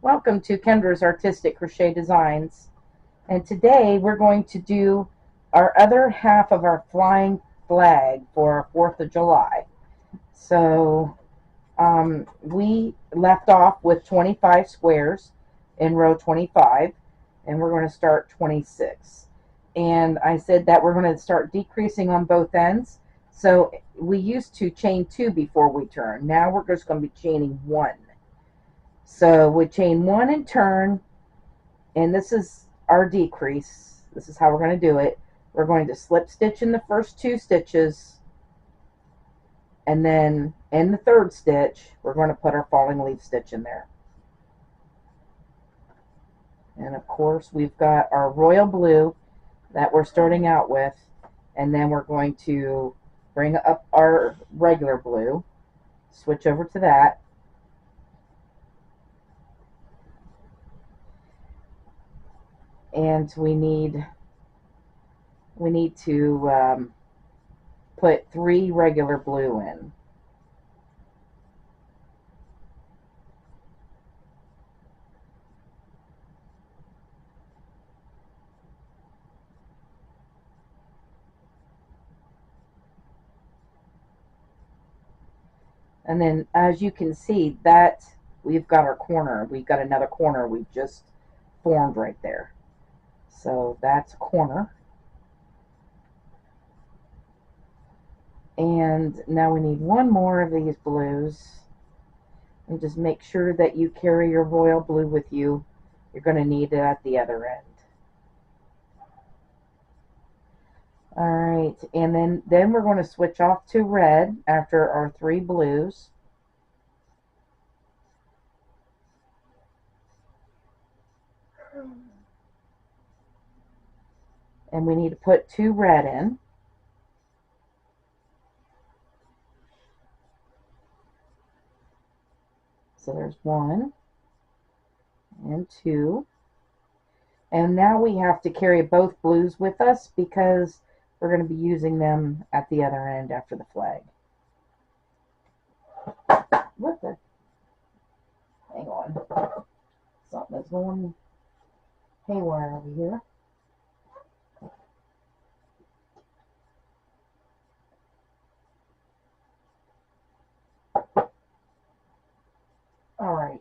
Welcome to Kendra's Artistic Crochet Designs, and today we're going to do our other half of our flying flag for 4th of July. So we left off with 25 squares in row 25, and we're going to start 26. And I said that we're going to start decreasing on both ends. So we used to chain 2 before we turn. Now we're just going to be chaining 1. So we chain 1 and turn, and this is our decrease. This is how we're going to do it. We're going to slip stitch in the first 2 stitches, and then in the 3rd stitch we're going to put our falling leaf stitch in there. And of course we've got our royal blue that we're starting out with, and then we're going to bring up our regular blue, switch over to that, and we need to put 3 regular blue in. And then as you can see, that we've got our corner. We've got another corner we've just formed right there. So that's a corner. And now we need 1 more of these blues. And just make sure that you carry your royal blue with you. You're going to need it at the other end. Alright, and then we're going to switch off to red after our 3 blues. And we need to put 2 red in. So there's 1 and 2. And now we have to carry both blues with us because we're going to be using them at the other end after the flag. What the? Hang on. Something is going haywire over here. All right.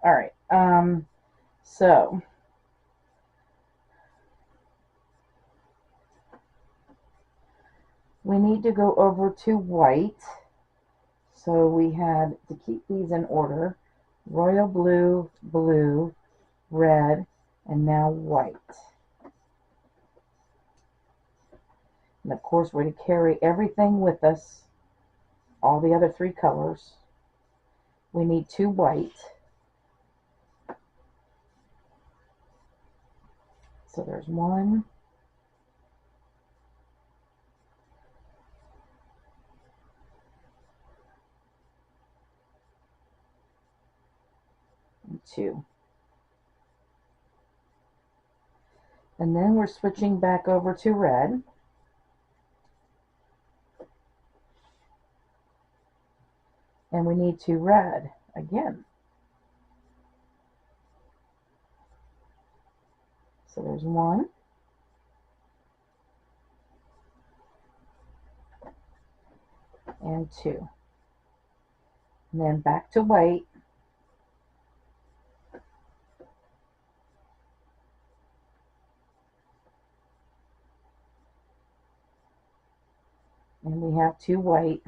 All right. So we need to go over to white. So we had to keep these in order: royal blue, blue, red, and now white. And of course we're to carry everything with us, all the other 3 colors. We need 2 white. So there's 1. And 2. And then we're switching back over to red. And we need 2 red again. So there's 1. And 2. And then back to white. And we have 2 white.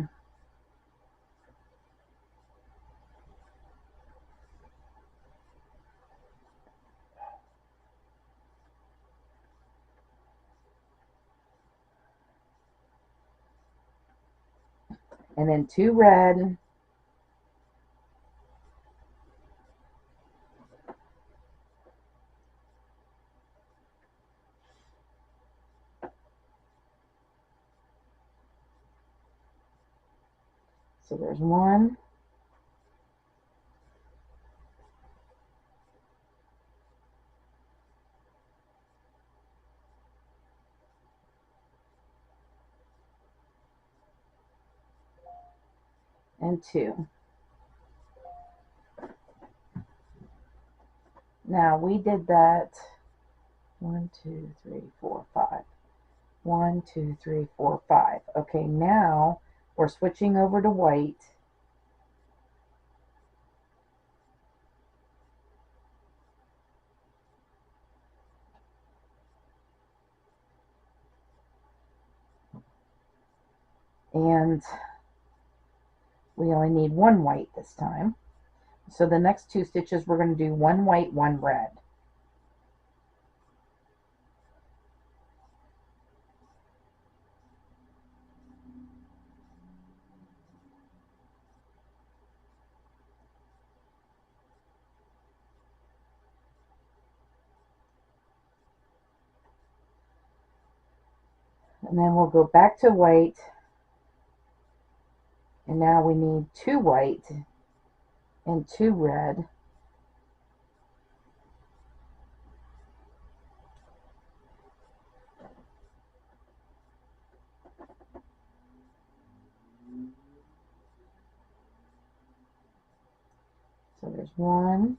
And then 2 red. So there's 1. and 2. Now we did that 1, 2, 3, 4, 5. 1, 2, 3, 4, 5. Okay, now we're switching over to white. And we only need 1 white this time. So the next 2 stitches we're going to do 1 white, 1 red. And then we'll go back to white. And now we need 2 white and 2 red. So there's 1,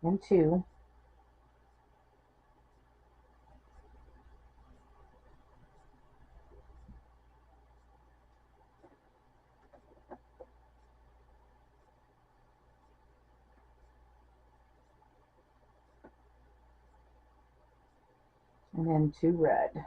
and 2, and then 2 red.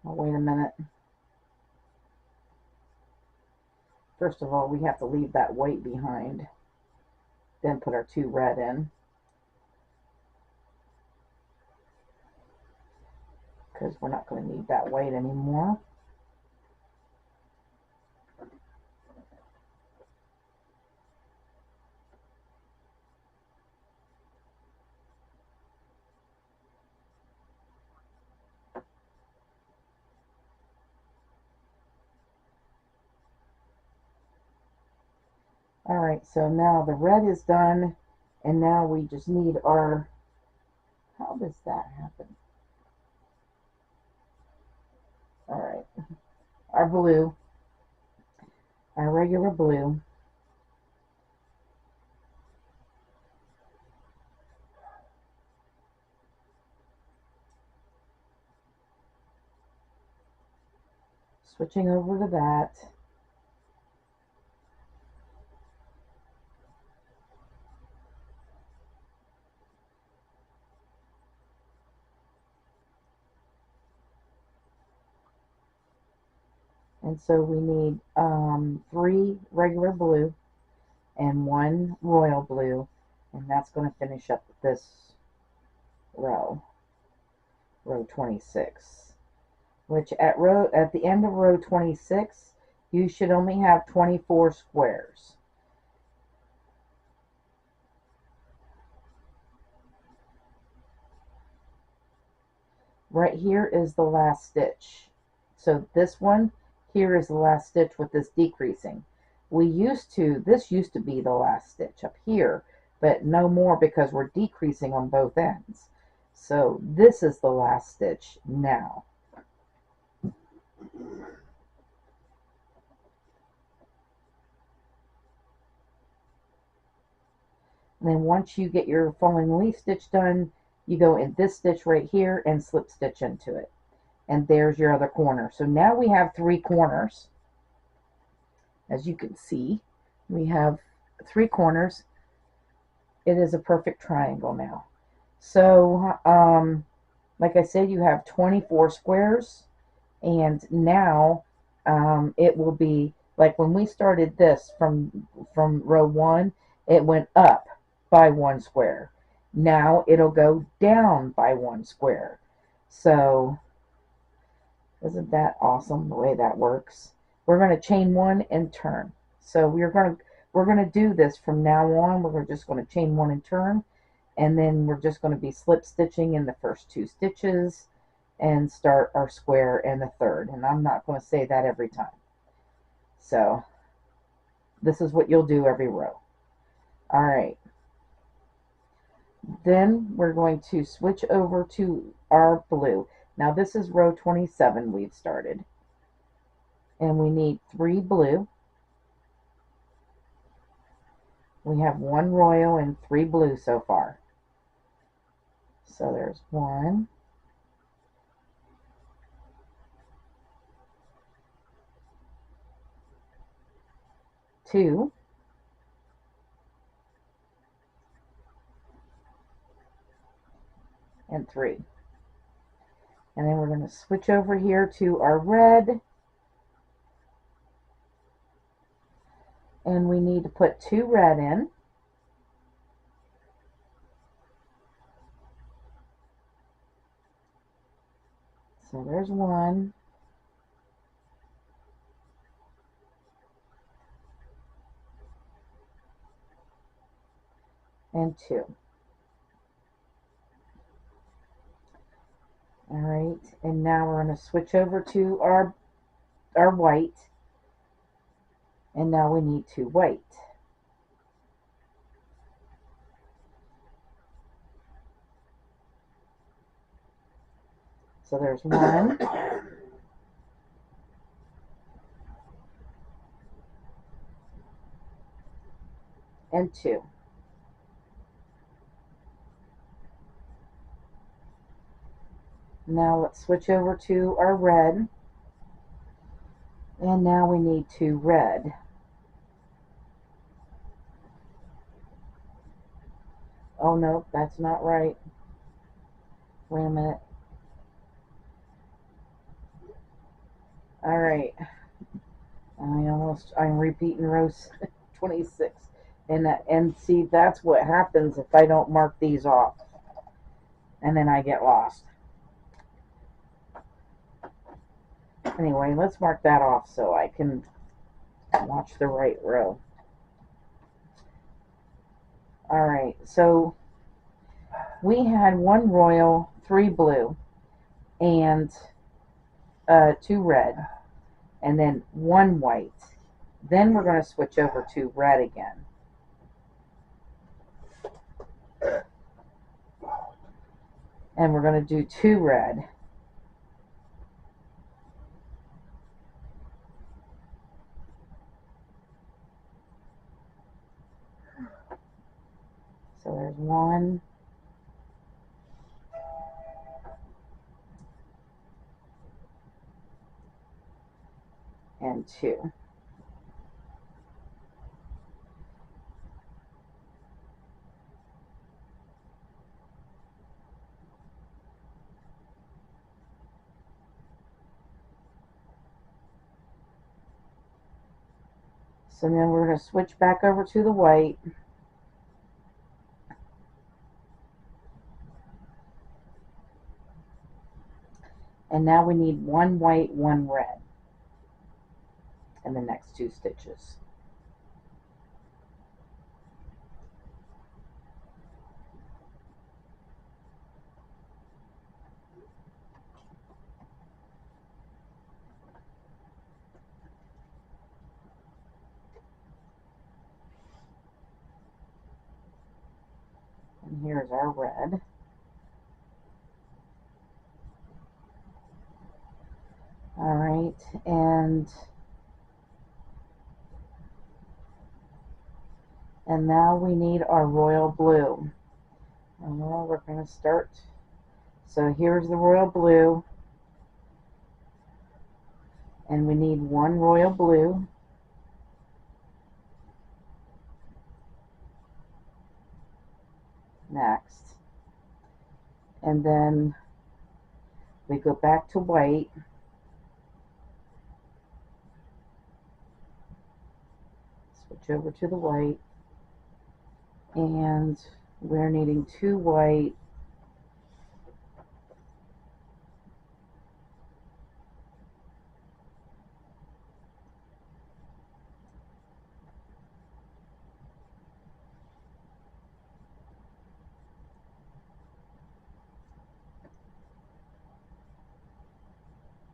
Oh, wait a minute. First of all, we have to leave that white behind, then put our 2 red in, because we're not going to need that white anymore. Alright, so now the red is done, and now we just need our, how does that happen? Alright, our blue, our regular blue. Switching over to that. And so we need 3 regular blue and 1 royal blue, and that's going to finish up this row 26, which at the end of row 26 you should only have 24 squares. Right here is the last stitch. So this one here is the last stitch with this decreasing. This used to be the last stitch up here, but no more because we're decreasing on both ends. So this is the last stitch now. And then once you get your falling leaf stitch done, you go in this stitch right here and slip stitch into it. And there's your other corner. So now we have 3 corners. As you can see, we have 3 corners. It is a perfect triangle now. So, like I said, you have 24 squares. And now it will be, like when we started this from row 1, it went up by 1 square. Now it'll go down by 1 square. So isn't that awesome the way that works? We're going to chain 1 and turn. So we're going to do this from now on. We're just going to chain 1 and turn, and then we're just going to be slip stitching in the first 2 stitches, and start our square in the third. And I'm not going to say that every time. So this is what you'll do every row. All right. Then we're going to switch over to our blue. Now this is row 27 we've started. And we need 3 blue. We have 1 royal and 3 blue so far. So there's 1, 2, and 3. And then we're going to switch over here to our red. And we need to put 2 red in. So there's 1. And 2. All right, and now we're going to switch over to our white. And now we need 2 white. So there's 1. And 2. Now let's switch over to our red. And now we need 2 red. Oh no, that's not right. Wait a minute. All right. I'm repeating row 26. And see, that's what happens if I don't mark these off. And then I get lost. Anyway, let's mark that off so I can watch the right row. All right, so we had 1 royal, 3 blue, and 2 red, and then 1 white. Then we're going to switch over to red again. And we're going to do 2 red. So there's 1. And 2. So then we're going to switch back over to the white. And now we need 1 white, 1 red in the next 2 stitches. And here's our red. All right, and now we need our royal blue. And well, we're going to start. So here's the royal blue, and we need 1 royal blue. Next. And then we go back to white. Switch over to the white. And we're needing 2 white.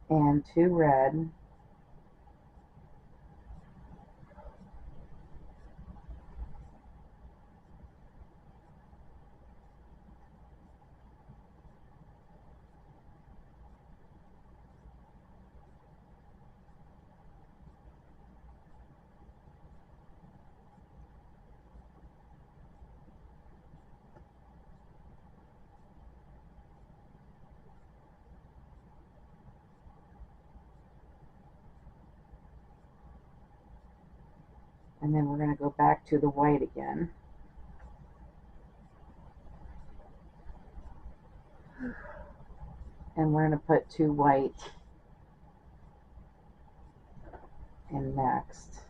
and 2 red, and then we're going to go back to the white again. And we're going to put 2 white in next.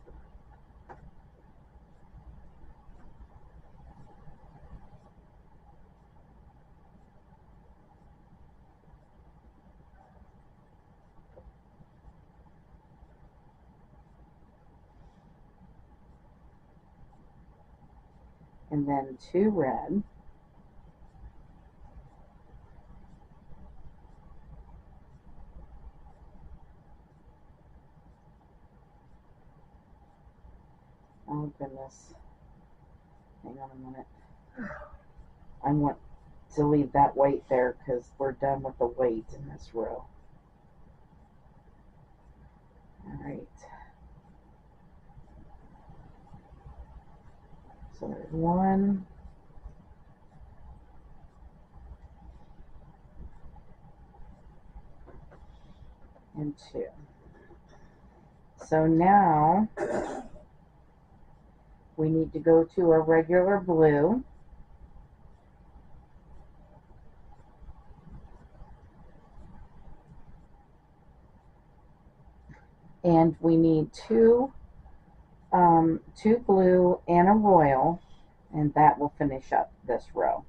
And then 2 red. Oh goodness. Hang on a minute. I want to leave that white there because we're done with the white in this row. Alright. So there's 1. And 2. So now we need to go to our regular blue. And we need 2 blue and a royal, and that will finish up this row.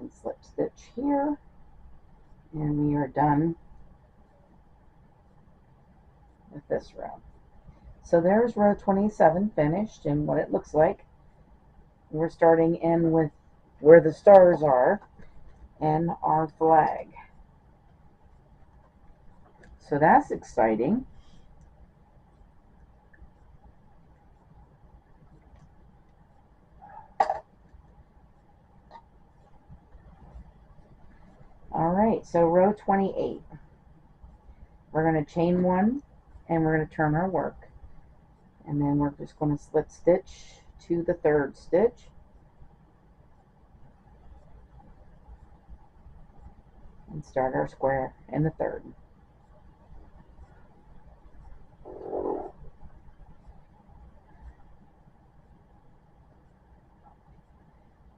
And slip stitch here, and we are done with this row. So there's row 27 finished, and what it looks like. We're starting in with where the stars are and our flag. So that's exciting. Alright, so row 28. We're going to chain 1 and we're going to turn our work. And then we're just going to slip stitch to the 3rd stitch. And start our square in the 3rd.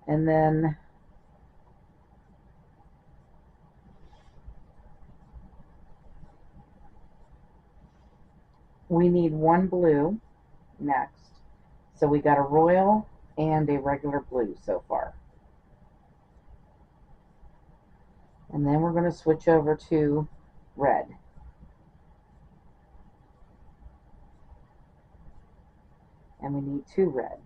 And then we need 1 blue next. So we got a royal and a regular blue so far. And then we're going to switch over to red. And we need 2 red.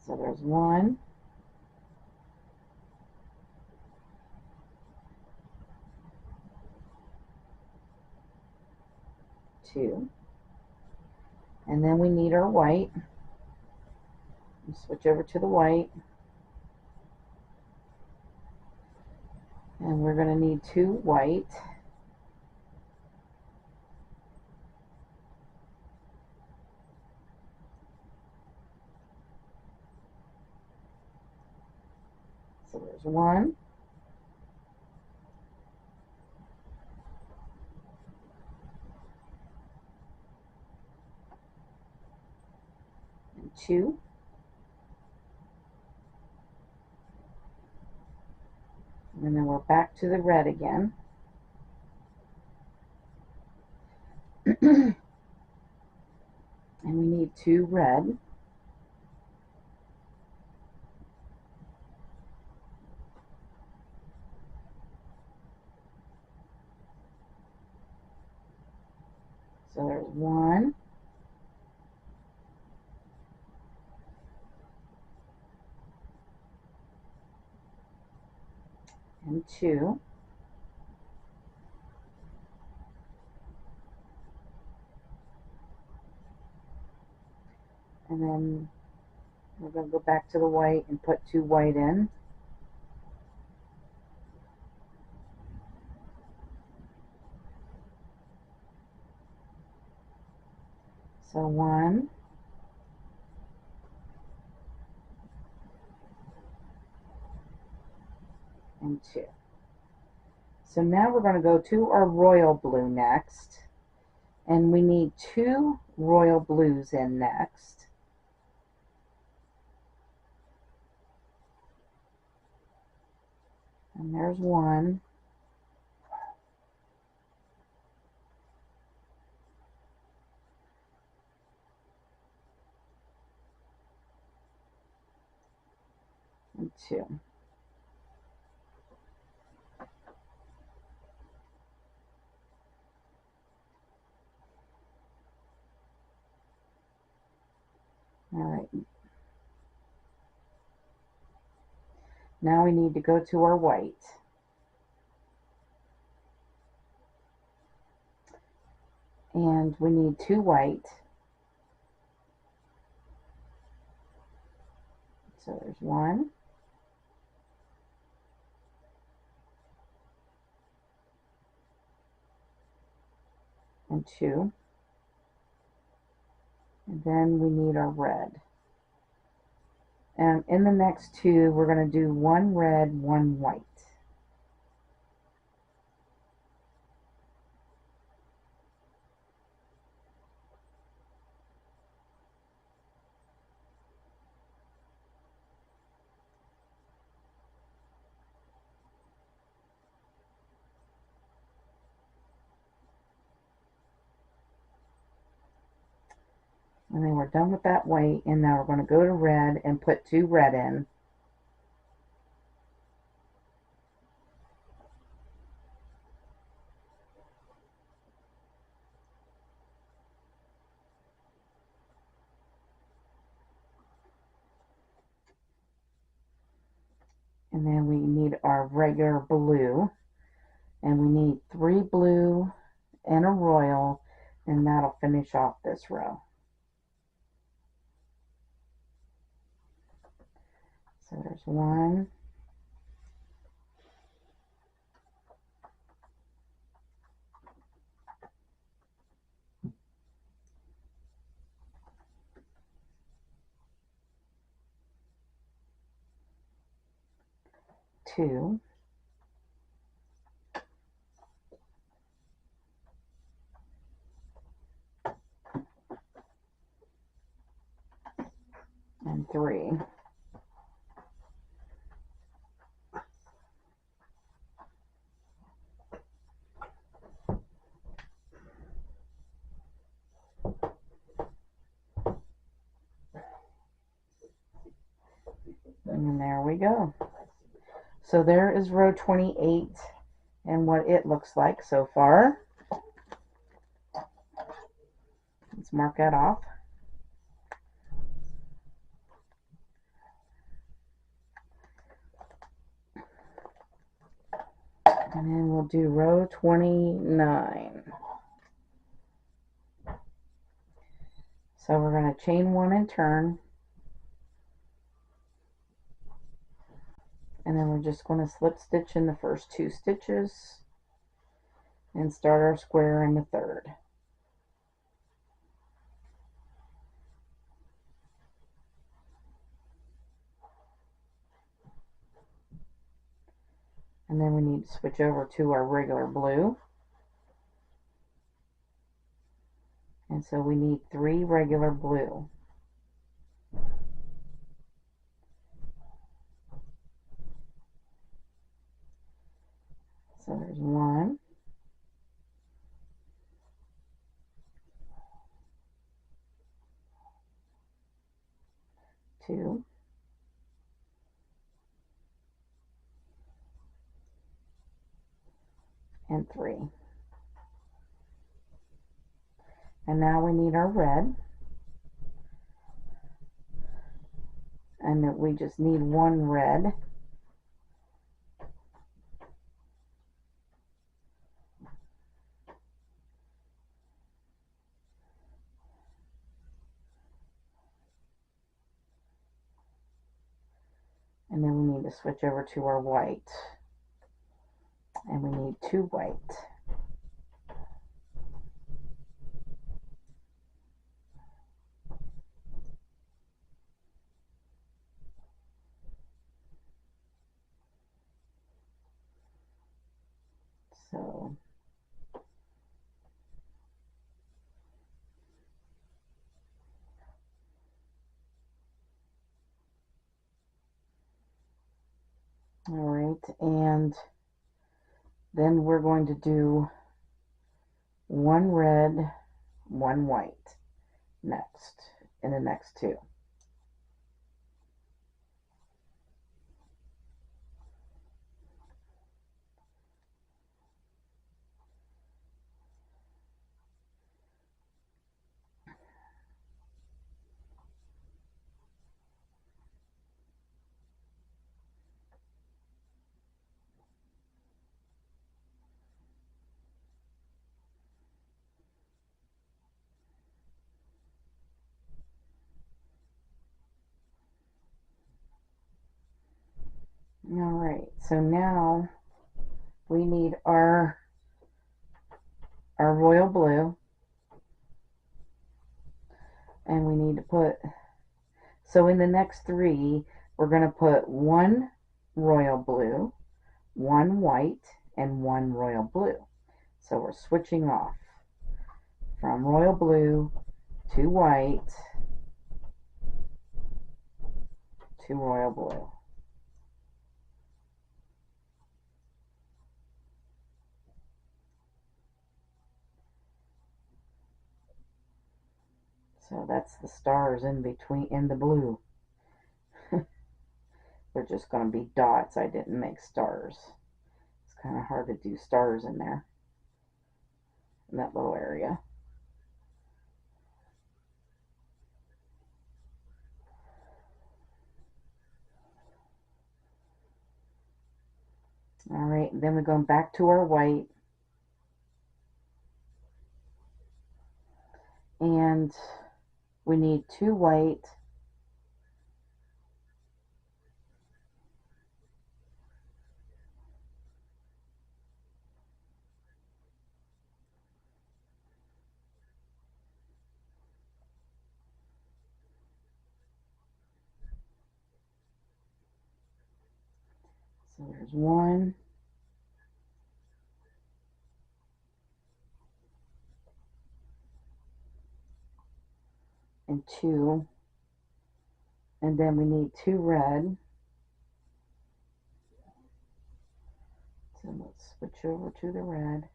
So there's 1, 2, and then we need our white. Switch over to the white, and we're going to need 2 white. So there's 1, 2, and then we're we're back to the red again. And we need 2 red. So there's 1. And 2. And then we're going to go back to the white and put 2 white in. So 1. And 2. So now we're going to go to our royal blue next. And we need 2 royal blues in next. And there's 1. And 2. All right. Now we need to go to our white. And we need 2 white. So there's 1. And 2. And then we need our red. And in the next 2, we're going to do 1 red, 1 white. And then we're done with that white, and now we're going to go to red and put 2 red in. And then we need our regular blue, and we need 3 blue and a royal, and that'll finish off this row. So there's 1, 2, and 3. And there we go. So there is row 28 and what it looks like so far. Let's mark that off. And then we'll do row 29. So we're going to chain 1 and turn. And then we're just going to slip stitch in the first 2 stitches and start our square in the 3rd. And then we need to switch over to our regular blue. And so we need 3 regular blue. 2, and 3. And now we need our red, and that we just need one red. And then we need to switch over to our white. And we need 2 white. So all right, and then we're going to do 1 red, 1 white next, in the next 2. All right, so now we need our royal blue, and we need to put, so in the next 3 we're going to put 1 royal blue, 1 white, and 1 royal blue. So we're switching off from royal blue to white to royal blue. So that's the stars in between, in the blue. They're just going to be dots. I didn't make stars. It's kind of hard to do stars in there, in that little area. All right, then we're going back to our white, and we need 2 white, so there's 1, and 2, and then we need 2 red. So let's switch over to the red.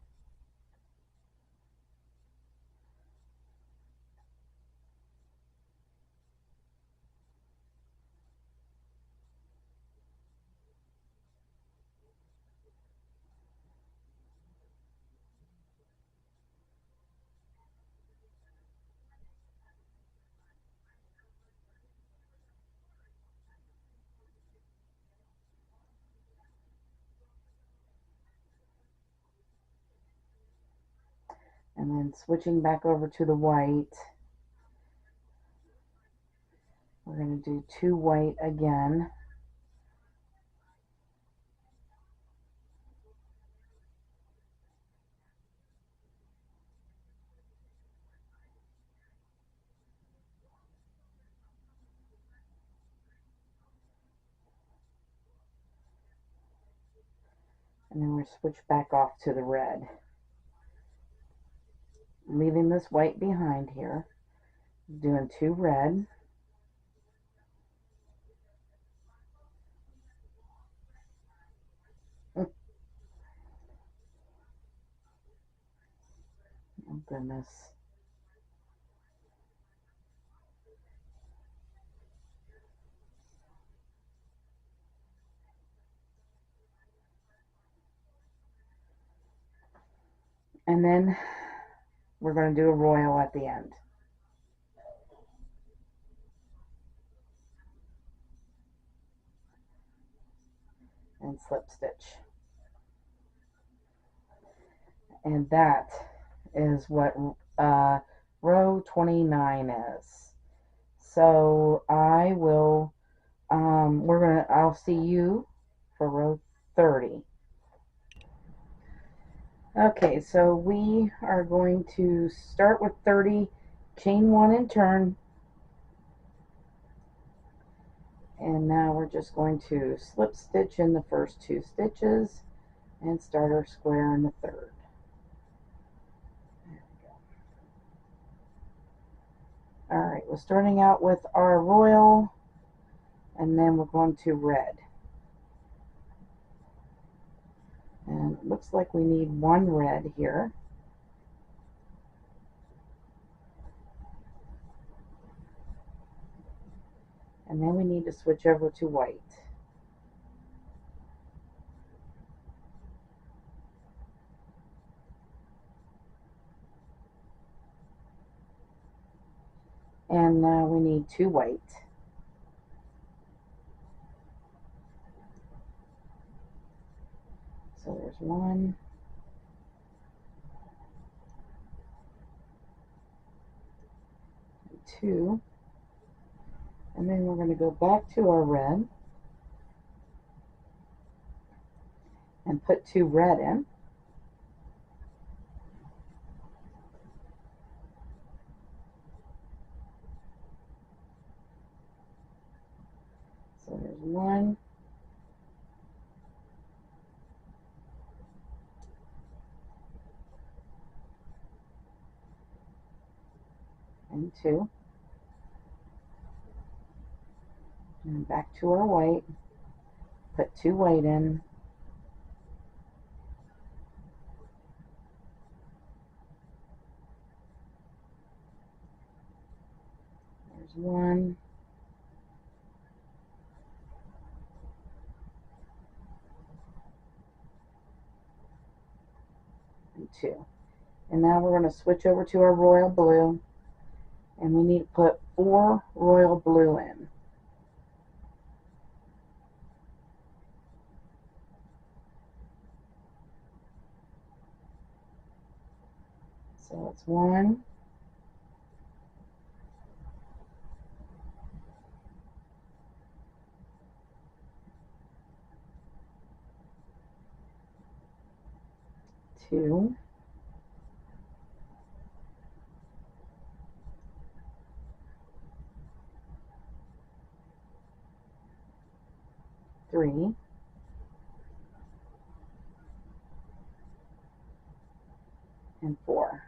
And then switching back over to the white, we're going to do 2 white again. And then we'll switch back off to the red, leaving this white behind here, doing 2 red, oh goodness, And then we're going to do a royal at the end. And slip stitch. And that is what row 29 is. So I will, I'll see you for row 30. Okay, so we are going to start with 30, chain 1 and turn. And now we're just going to slip stitch in the first 2 stitches and start our square in the third. Alright, we're starting out with our royal, and then we're going to red. And it looks like we need 1 red here. And then we need to switch over to white. And now we need 2 white. So there's 1, 2, and then we're going to go back to our red and put 2 red in. So there's 1, and 2, and back to our white, put 2 white in, there's 1, and 2. And now we're going to switch over to our royal blue, and we need to put 4 royal blue in. So it's 1, 2, 3, and 4.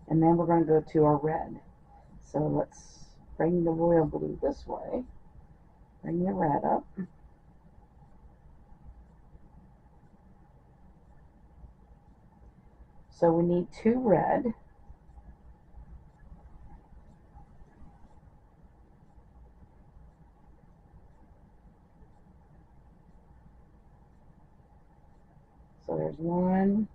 And then we're going to go to our red. So let's bring the royal blue this way. Bring the red up. So we need 2 red. So there's 1,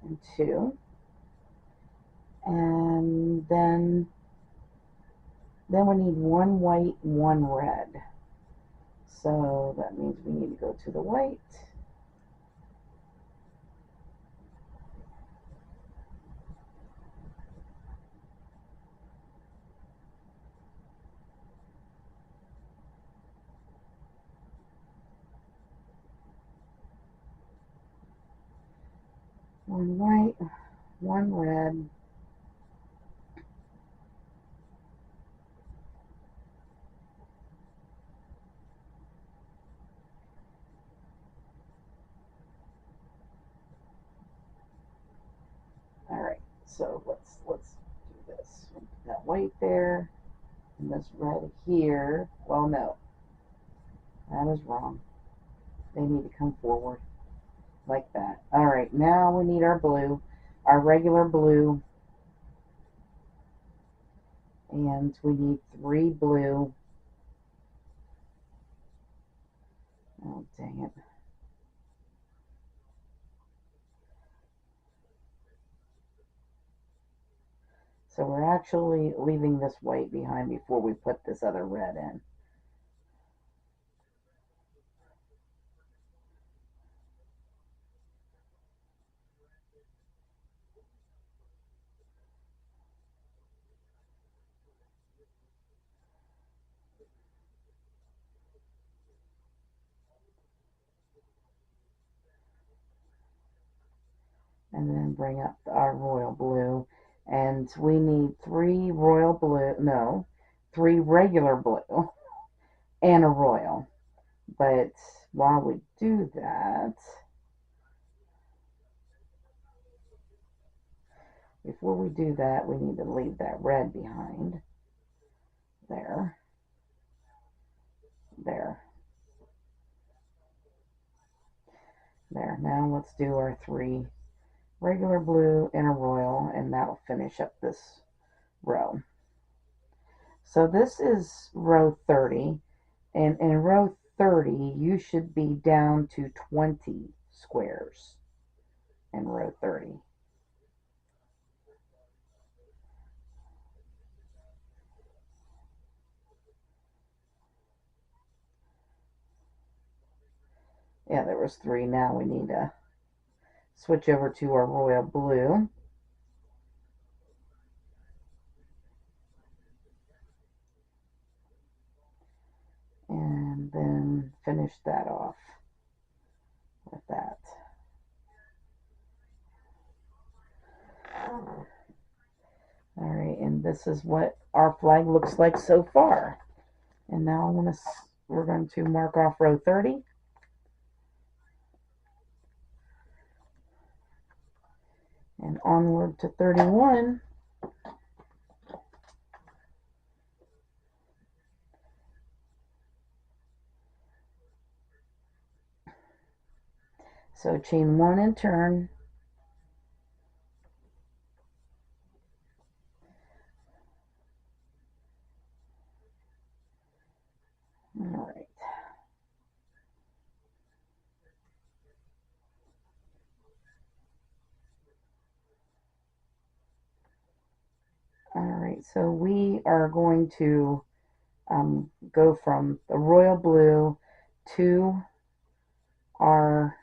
and 2. And then we need 1 white, 1 red. So that means we need to go to the white. One white, 1 red. Alright, so let's do this. Put that white there, and this red here. Well, no, that is wrong. They need to come forward like that. Alright, now we need our blue, our regular blue. And we need 3 blue. Oh, dang it. So we're actually leaving this white behind before we put this other red in. And then bring up our royal blue. And we need 3 royal blue, no, 3 regular blue and a royal. But while we do that, before we do that, we need to leave that red behind. There. There. There. Now let's do our 3 regular blue and a royal, and that'll finish up this row. So this is row 30, and in row 30 you should be down to 20 squares in row 30. Yeah, there was 3. Now we need to switch over to our royal blue. And then finish that off with that. Alright, and this is what our flag looks like so far. And now we're going to mark off row 30. And onward to 31. So chain 1 and turn. Alright. Alright, so we are going to go from the royal blue to our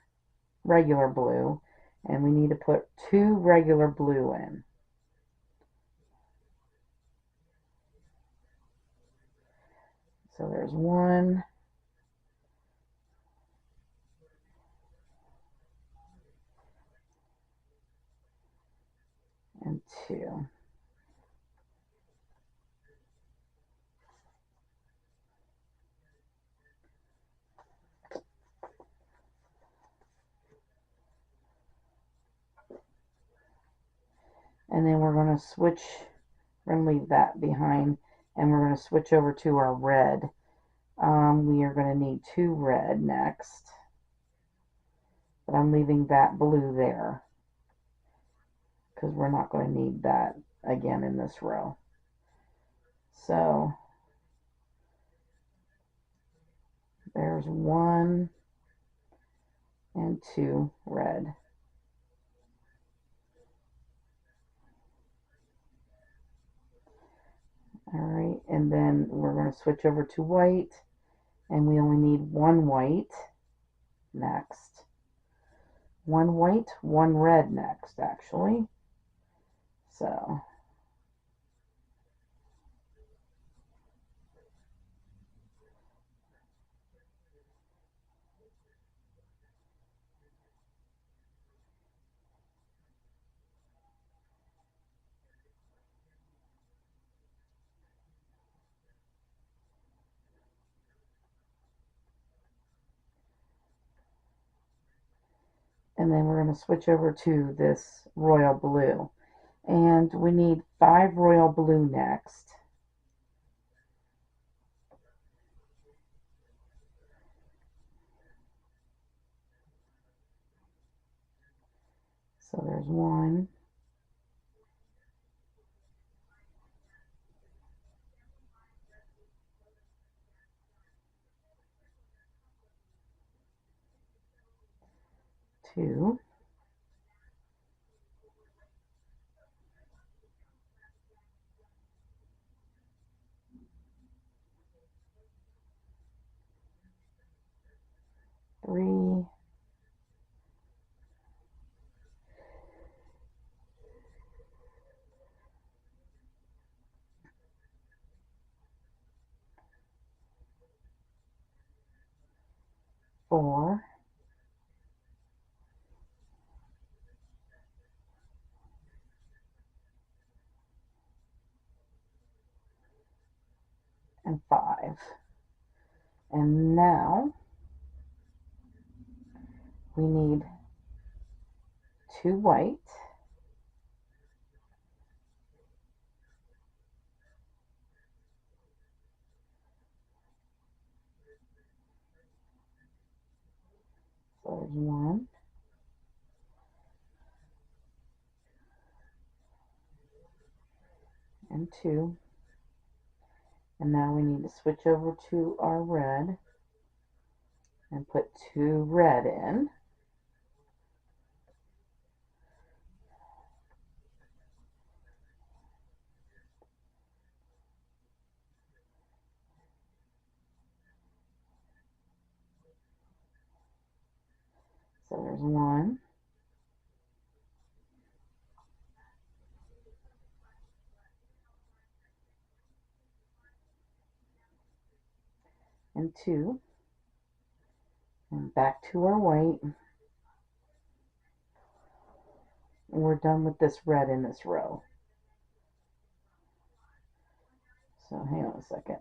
regular blue, and we need to put 2 regular blue in. So there's 1, and 2. And then we're going to switch, we're going to leave that behind, and we're going to switch over to our red. We are going to need 2 red next, but I'm leaving that blue there because we're not going to need that again in this row. So there's 1 and 2 red. Alright, and then we're going to switch over to white, and we only need 1 white next. 1 white, 1 red next, actually. So, and then we're going to switch over to this royal blue. And we need 5 royal blue next. So there's 1. 2, 3, 4, and 5. And now we need 2 white, so there's 1, and 2, and now we need to switch over to our red and put 2 red in. So there's 1, and 2, and back to our white, and we're done with this red in this row. So hang on a second.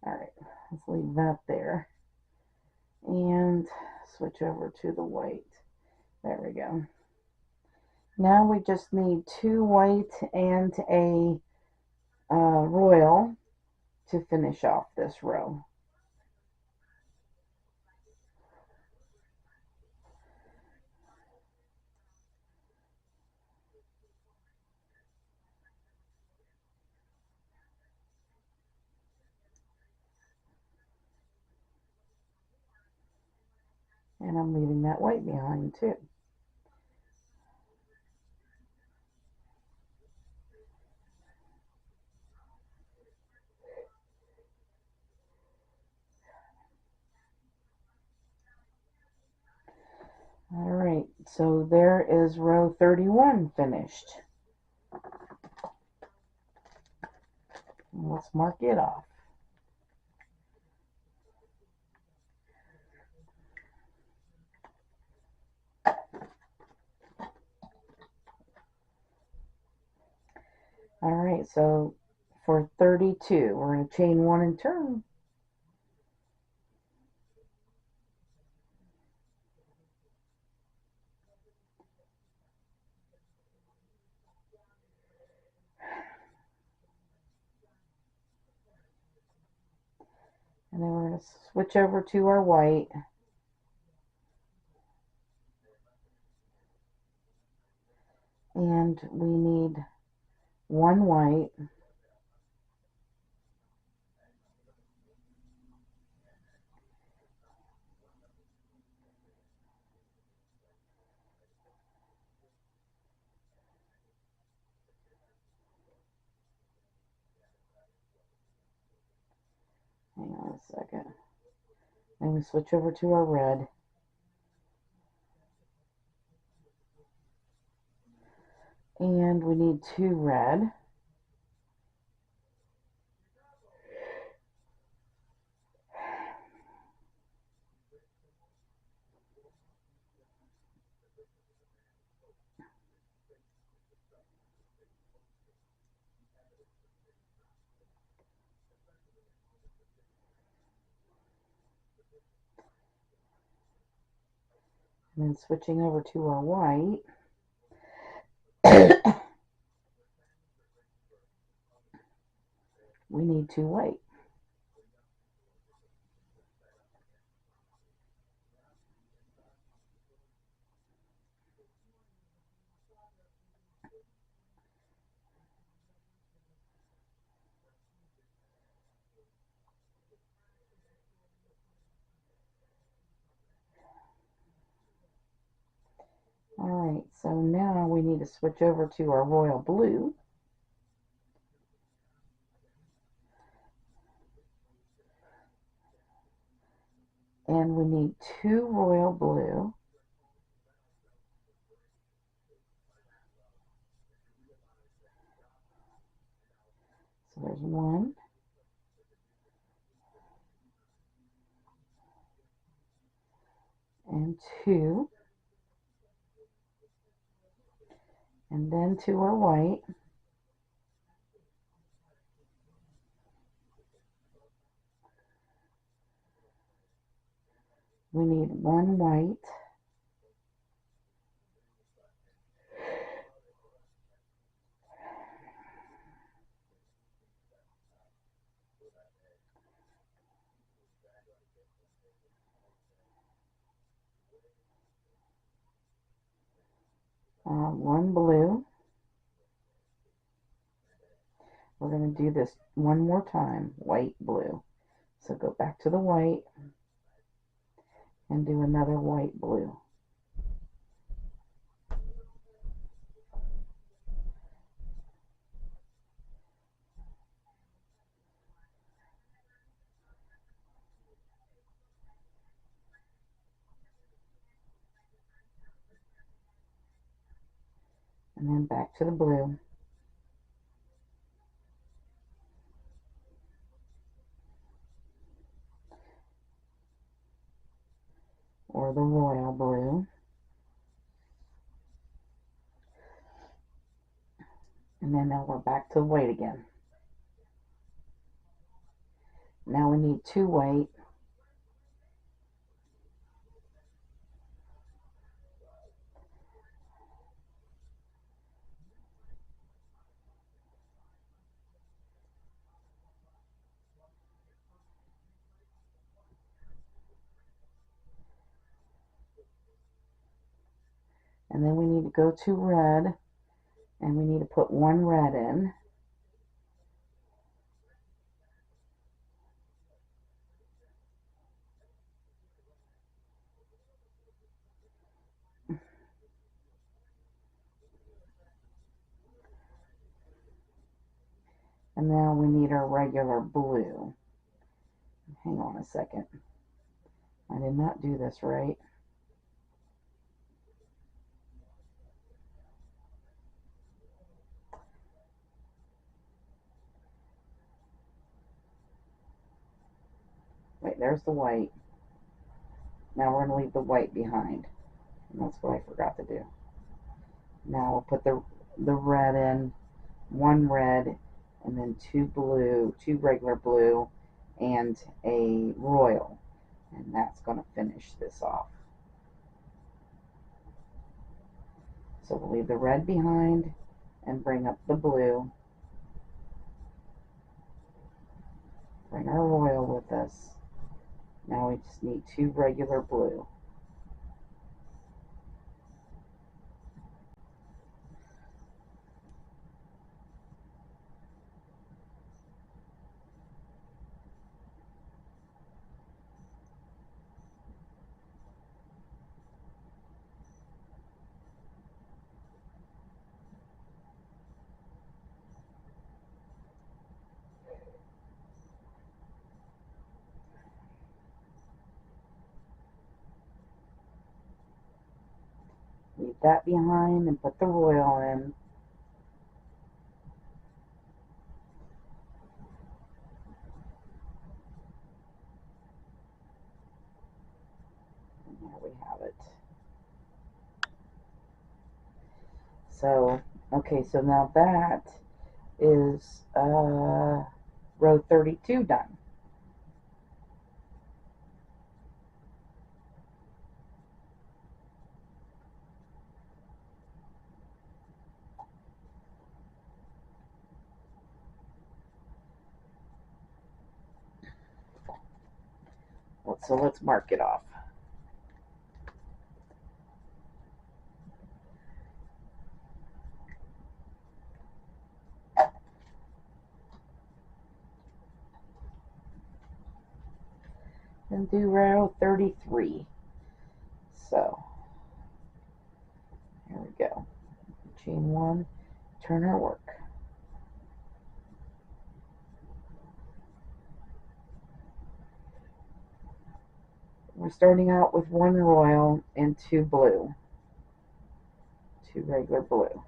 Alright, let's leave that there and switch over to the white. There we go. Now we just need 2 white and a royal to finish off this row. And I'm leaving that white behind too. Alright, so there is row 31 finished. Let's mark it off. Alright, so for 32, we're going to chain 1 and turn. And then we're going to switch over to our white. And we need 1 white. Hang on a second. And we switch over to our red. And we need 2 red. And then switching over to our white. We need 2 white. Alright, so now we need to switch over to our royal blue. And we need 2 royal blue. So there's 1. And 2. And then to our white. We need 1 white. One blue. We're going to do this one more time, white, blue. So go back to the white and do another white, blue. And then back to the blue. Or the royal blue. And then now we're back to the white again. Now we need 2 white. And then we need to go to red, and we need to put 1 red in. And now we need our regular blue. Hang on a second. I did not do this right. Wait, there's the white. Now we're going to leave the white behind. And that's what I forgot to do. Now we'll put the red in, 1 red, and then 2 blue, 2 regular blue, and a royal. And that's going to finish this off. So we'll leave the red behind and bring up the blue. Bring our royal with us. Now we just need 2 regular blue. Leave that behind and put the royal in. And there we have it. So, okay, so now that is row 32 done. So let's mark it off. And do row 33. So chain one, turn our work. We're starting out with 1 royal and 2 blue, 2 regular blue.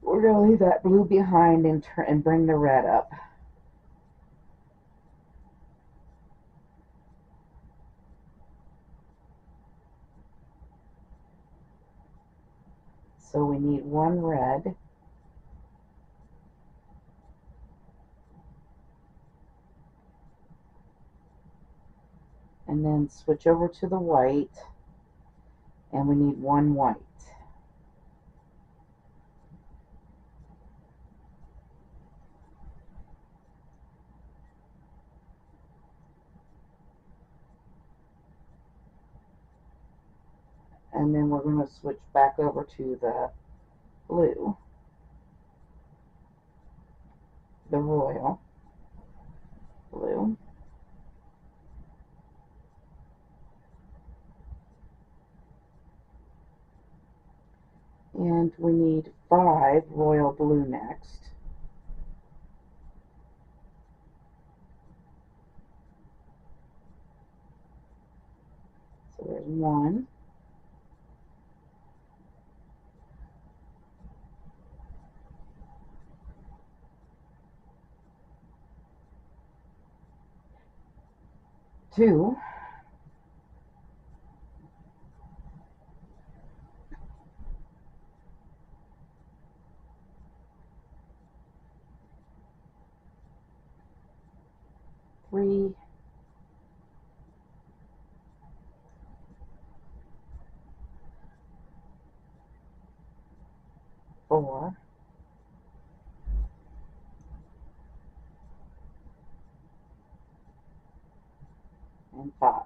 We're going to leave that blue behind and bring the red up. So we need 1 red. And then switch over to the white, and we need 1 white. And then we're going to switch back over to the blue, the royal blue. And we need 5 royal blue next. So there's 1. 2. 3. 4. And 5.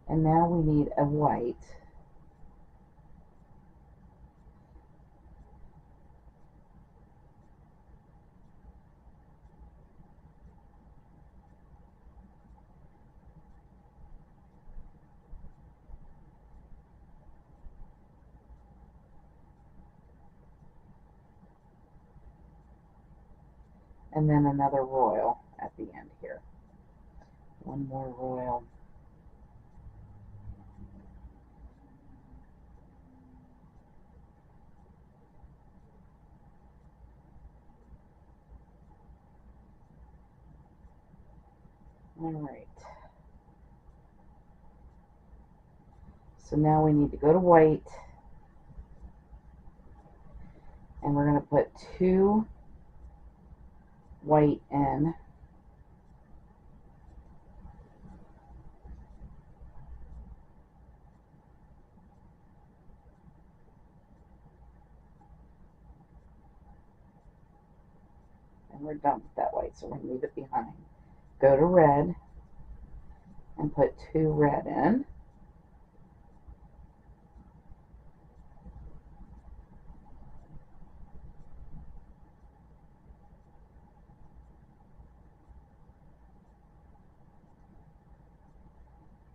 And now we need a white. And then another royal at the end here. 1 more royal. All right. So now we need to go to white, and we're going to put 2 white in. And we're done with that white, so we're going to leave it behind. Go to red and put 2 red in.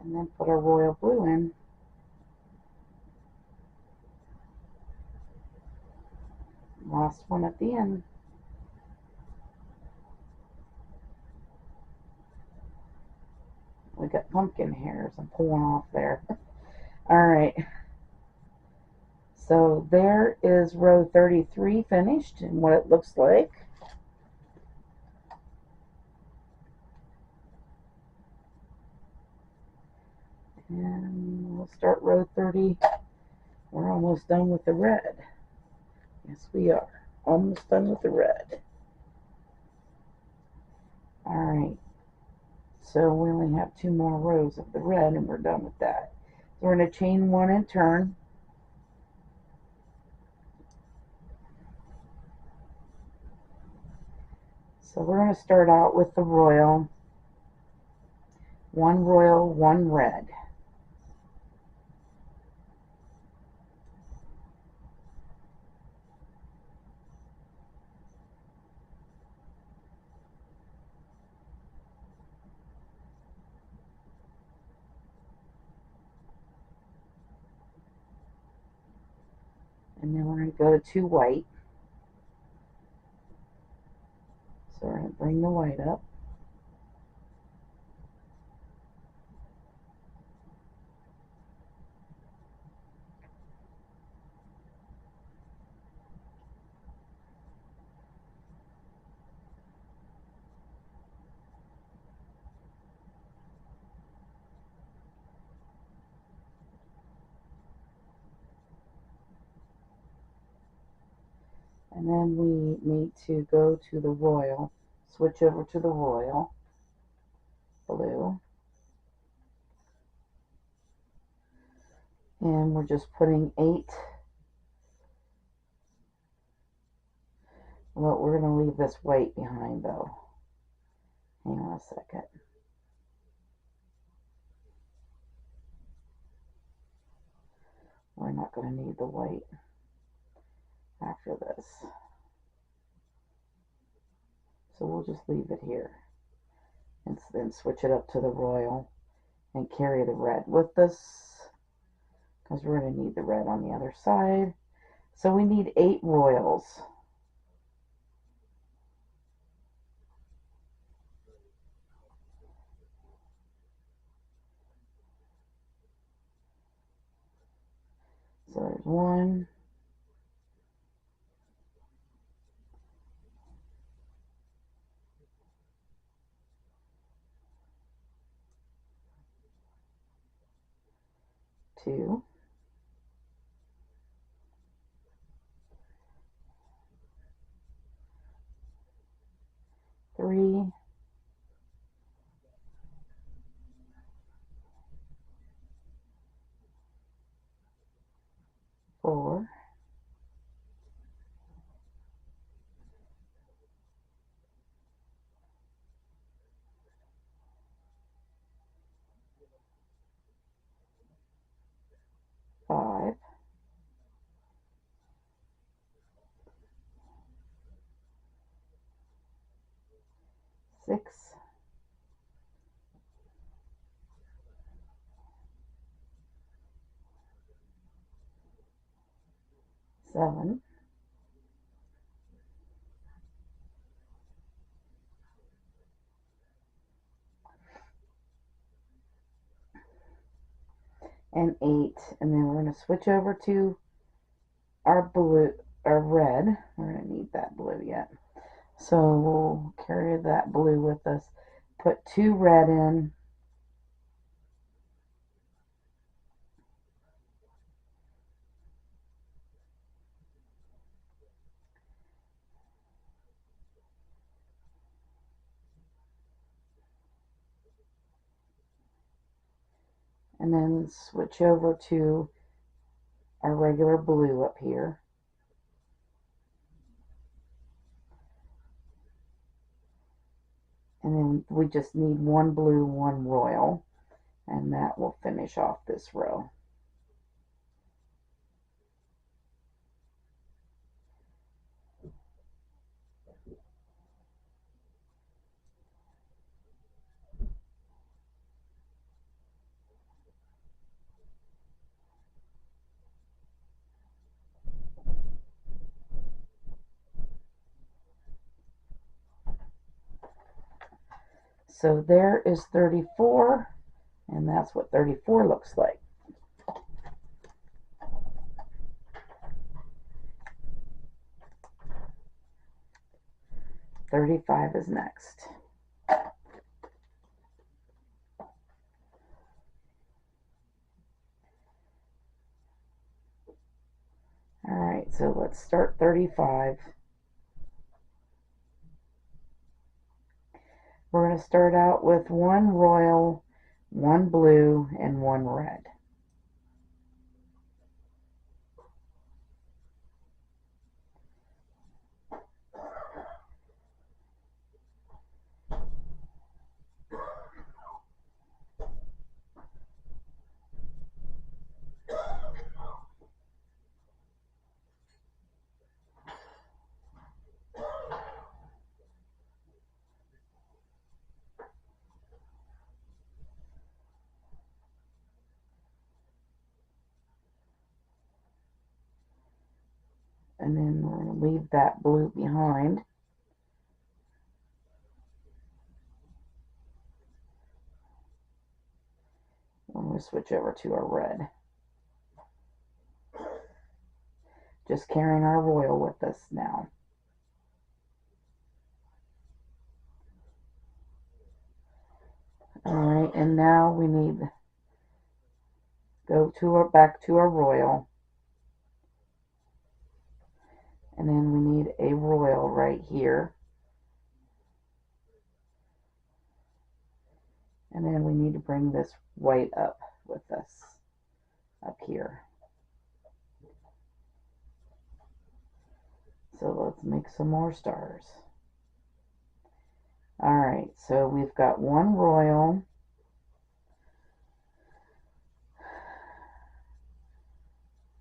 And then put our royal blue in. Last one at the end. We got pumpkin hairs. I'm pulling off there. Alright. So there is row 33 finished and what it looks like. And we'll start row 30. We're almost done with the red. Yes, we are. Almost done with the red. Alright. So we only have 2 more rows of the red and we're done with that. So we're going to chain 1 and turn. So we're going to start out with the royal, one red. And then we're going to go to 2 white. So we're going to bring the white up. And then we need to go to the royal, switch over to the royal blue. And we're just putting 8. Well, we're going to leave this white behind though. Hang on a second. We're not going to need the white after this. So we'll just leave it here. And then switch it up to the royal and carry the red with us, because we're going to need the red on the other side. So we need 8 royals. So there's 1, 2, 3, 4, 5, 6, 7, 8. And then we're going to switch over to our blue, our red. We're going to need that blue yet. So we'll carry that blue with us. Put 2 red in. And then switch over to our regular blue up here. And then we just need 1 blue, 1 royal, and that will finish off this row. So there is 34, and that's what 34 looks like. $35 is next. All right, so let's start 35. We're going to start out with 1 royal, 1 blue, and 1 red. And then we're going to leave that blue behind. I'm going to switch over to our red. Just carrying our royal with us now. Alright, and now we need to go to back to our royal. And then we need a royal right here. And then we need to bring this white up with us up here. So let's make some more stars. Alright, so we've got one royal.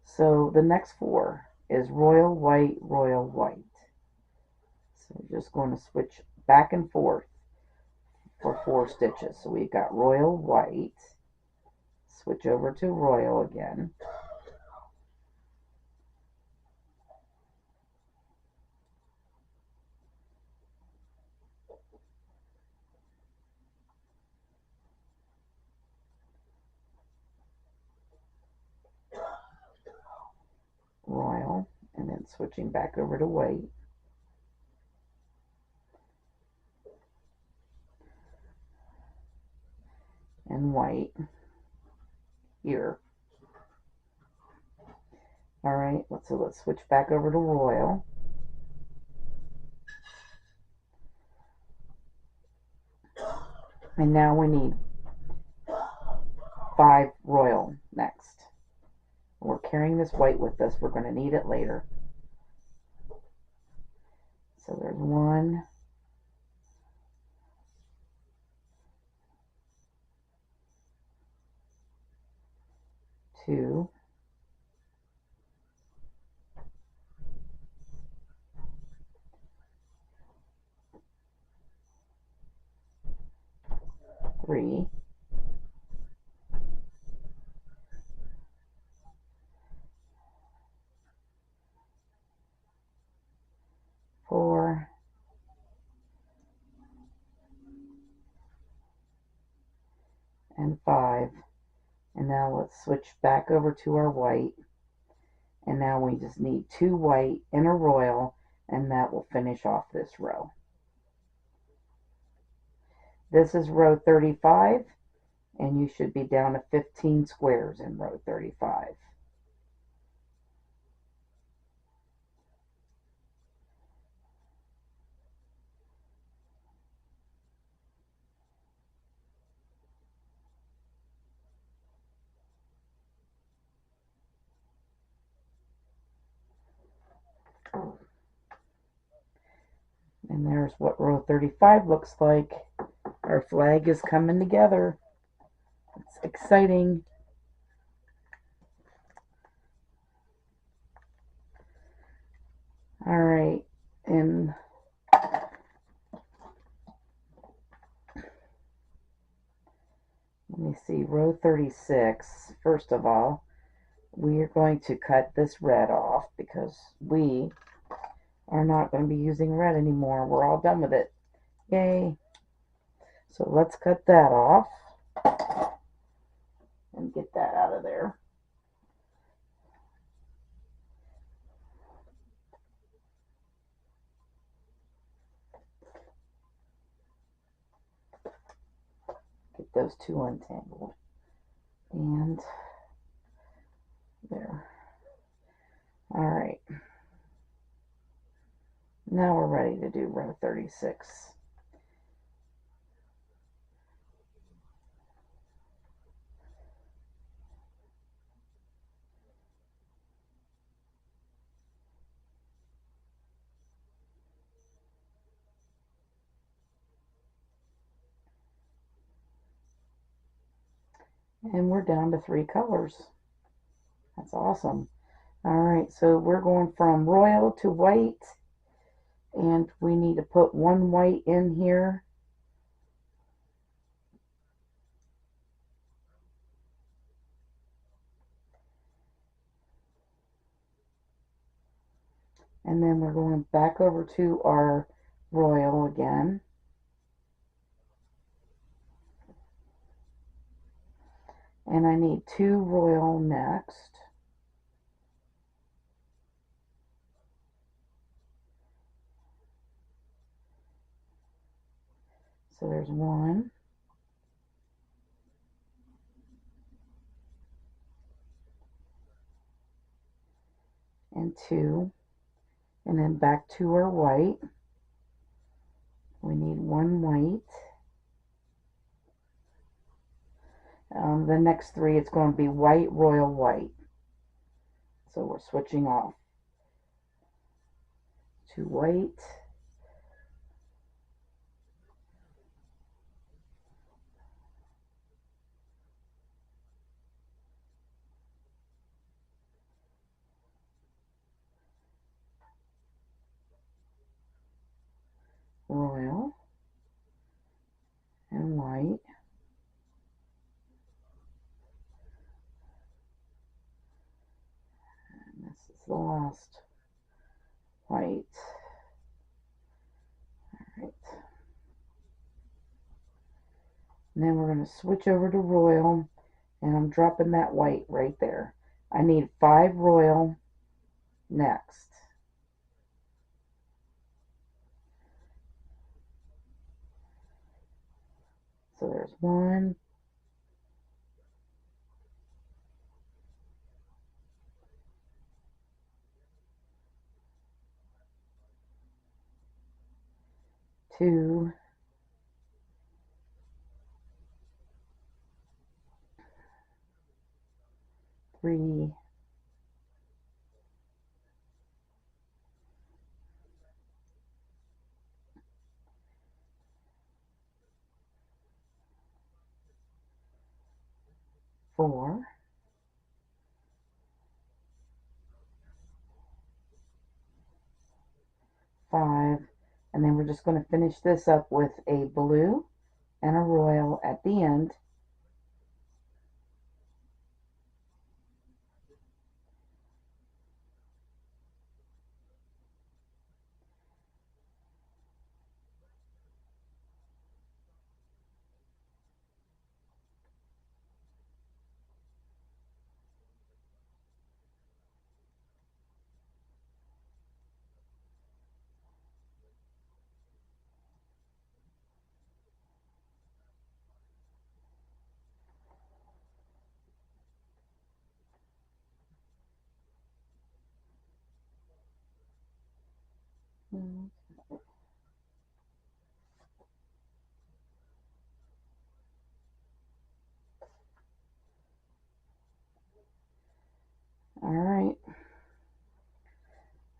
So the next four is royal white, royal white. So we're just going to switch back and forth for 4 stitches. So we've got royal white, switch over to royal again. Royal, and then switching back over to white. And white here. Alright, so let's switch back over to royal. And now we need 5 royal next. We're carrying this white with us. We're going to need it later. So there's 1, 2, 3, 4, and 5. And now let's switch back over to our white. And now we just need 2 white and a royal, and that will finish off this row. This is row 35, and you should be down to 15 squares in row 35. And there's what row 35 looks like. Our flag is coming together. It's exciting. All right, and let me see, row 36. First of all, we are going to cut this red off because we are not going to be using red anymore. We're all done with it. Yay. So let's cut that off and get that out of there. Get those 2 untangled. And there. All right. Now we're ready to do row 36. And we're down to 3 colors. That's awesome. All right, so we're going from royal to white, and we need to put 1 white in here. And then we're going back over to our royal again. And I need 2 royal next. So there's 1. And 2. And then back to our white. We need 1 white. The next 3, it's going to be white, royal, white. So we're switching off to white. Royal and white. And this is the last white. Alright. And then we're going to switch over to royal, and I'm dropping that white right there. I need 5 royal next. So there's 1, 2, 3, 4, 5, and then we're just going to finish this up with a blue and a royal at the end. Alright,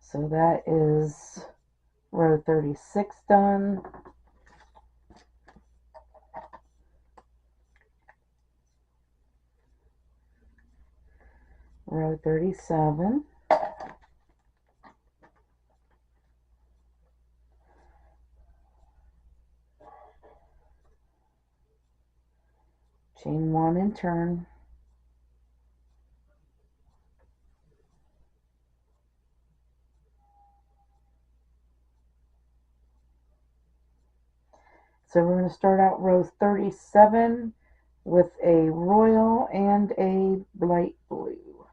so that is row 36 done. Row 37. Chain 1 and turn. So we're going to start out row 37 with a royal and a light blue,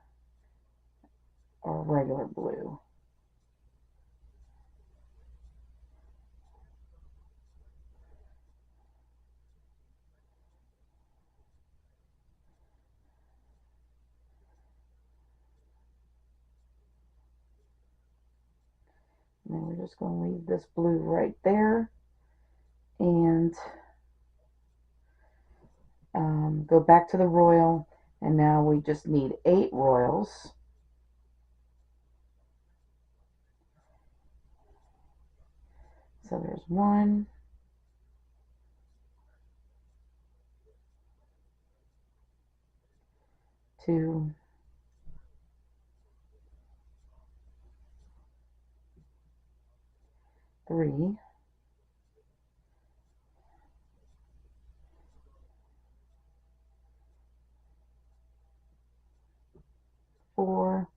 or regular blue. And then we're just going to leave this blue right there and go back to the royal, and now we just need 8 royals. So there's 1, 2, 3, 4,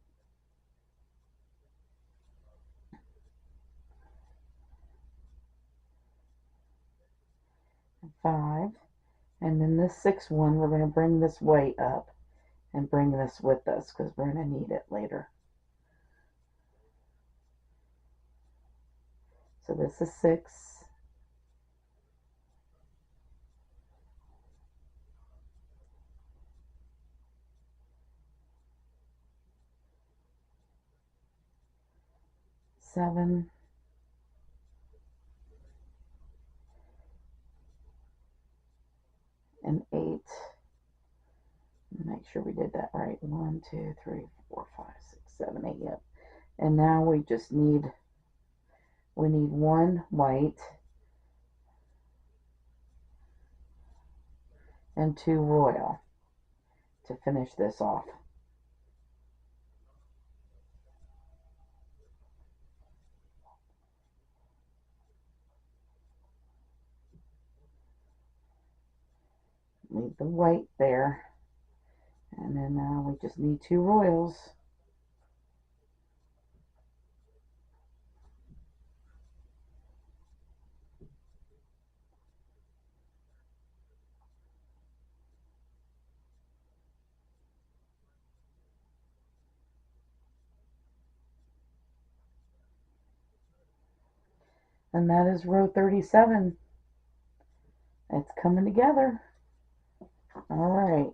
5, and then this 6th one, we're going to bring this weight up and bring this with us because we're going to need it later. So this is 6, seven, and 8. Make sure we did that right. 1, 2, 3, 4, 5, 6, 7, 8. Yep. And now we just need one white and 2 royal to finish this off. Leave the white there, and then now we just need 2 royals. And that is row 37. It's coming together. All right.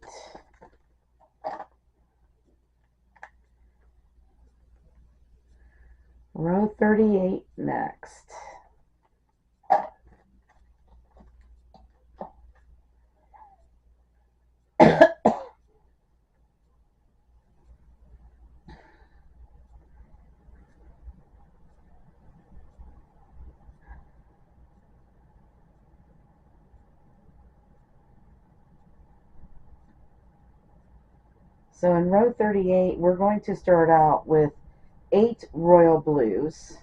Row 38 next. So in row 38, we're going to start out with 8 royal blues.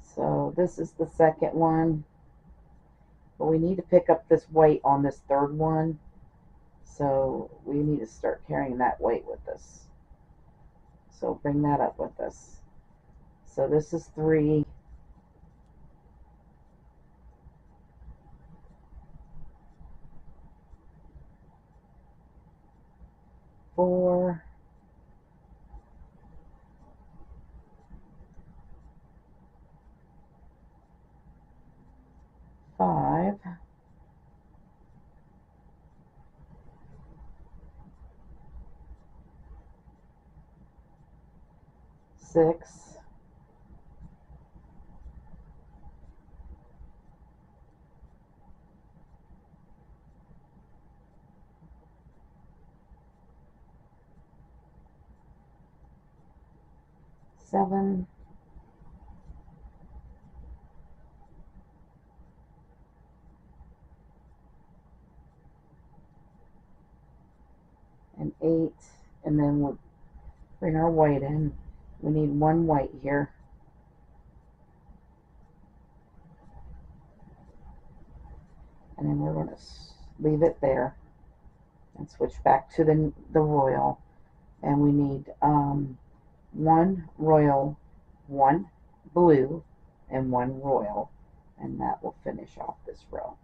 So this is the second one, but we need to pick up this weight on this third one. So we need to start carrying that weight with us. So bring that up with us. So this is 3. 4. 5. 6. 7. And 8. And then we'll bring our white in. We need 1 white here. And then we're going to leave it there and switch back to the royal. And we need 1 royal, 1 blue, and 1 royal. And that will finish off this row.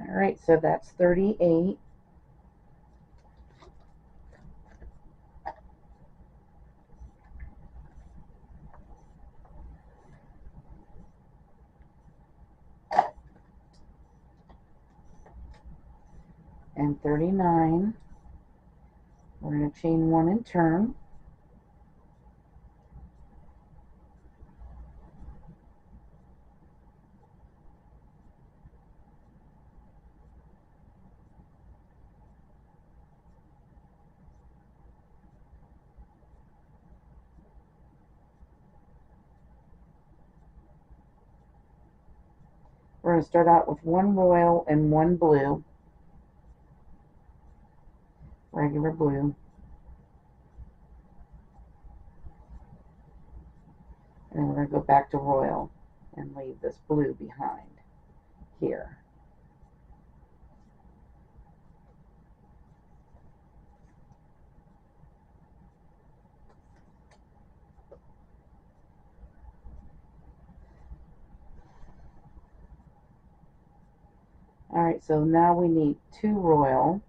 All right, so that's 38. And 39. We're going to chain 1 and turn. We're going to start out with one royal and one blue, regular blue, and then we're going to go back to royal and leave this blue behind here. Alright, so now we need two royal.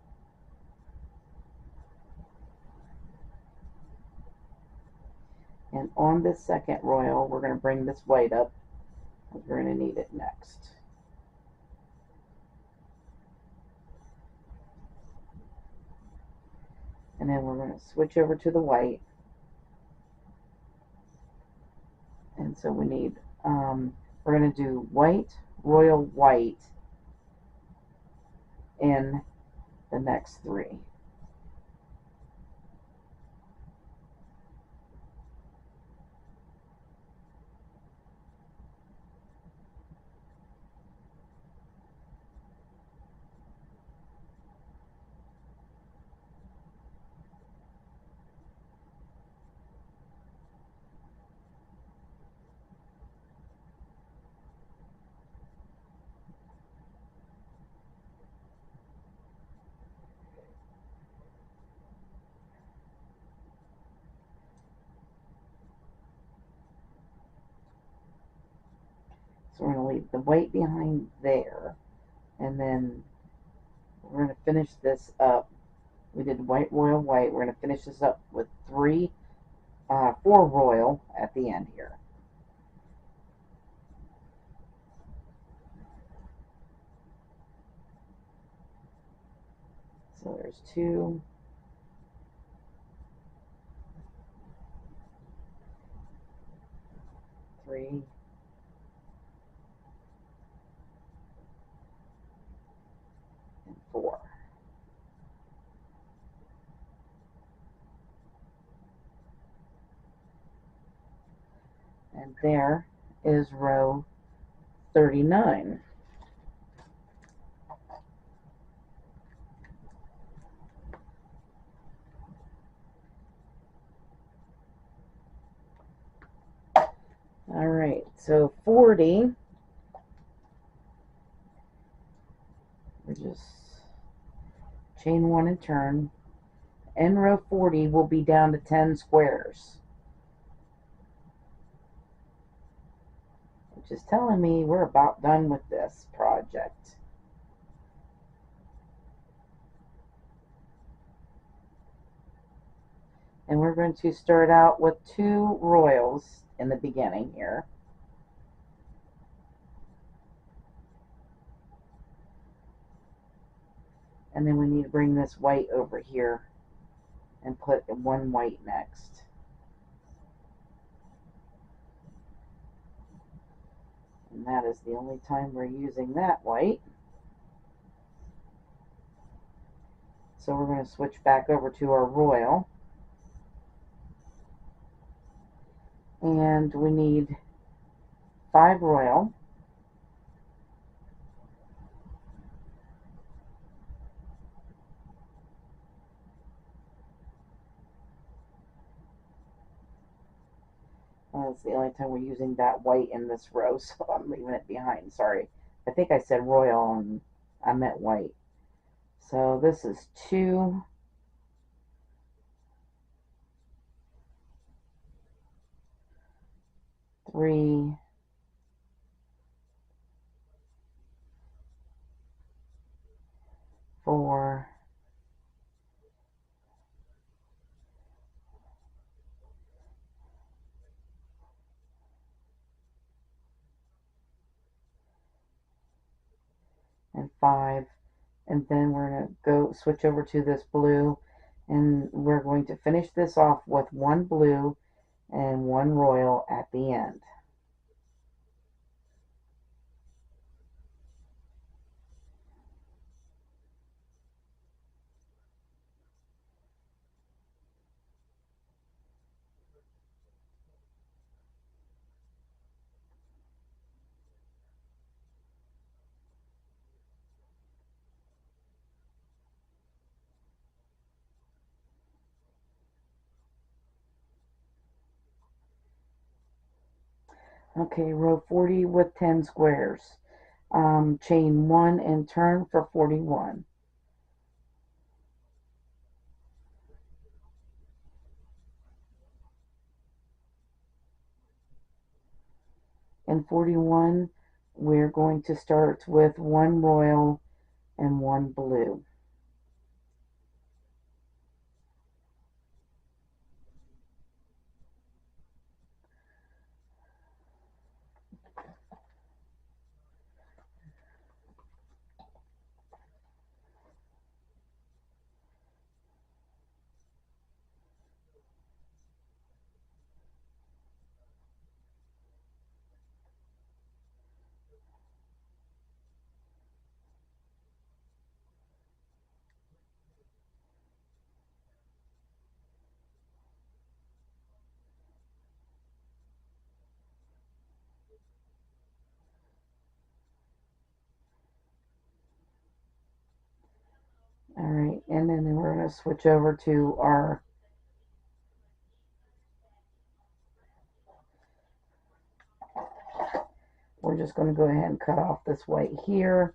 And on this second royal, we're going to bring this white up, because we're going to need it next. And then we're going to switch over to the white. And so we need, we're going to do white, royal, white in the next three. So we're going to leave the white behind there, and then we're going to finish this up. We did white, royal, white. We're going to finish this up with four royal at the end here. So there's 2, 3, and 4. And there is row 39. Alright, so 40, we just chain 1 and turn. In row 40, we'll be down to 10 squares, which is telling me we're about done with this project. And we're going to start out with 2 royals in the beginning here. And then we need to bring this white over here and put 1 white next. And that is the only time we're using that white. So we're going to switch back over to our royal. And we need 5 royal. That's the only time we're using that white in this row, so I'm leaving it behind. Sorry. I think I said royal and I meant white. So this is 2, 3, 4, 5. And then we're going to go switch over to this blue, and we're going to finish this off with 1 blue and 1 royal at the end. Okay, row 40 with 10 squares. Chain 1 and turn for 41. In 41, we're going to start with 1 royal and 1 blue. Alright, and then we're going to switch over to our we're just going to go ahead and cut off this white here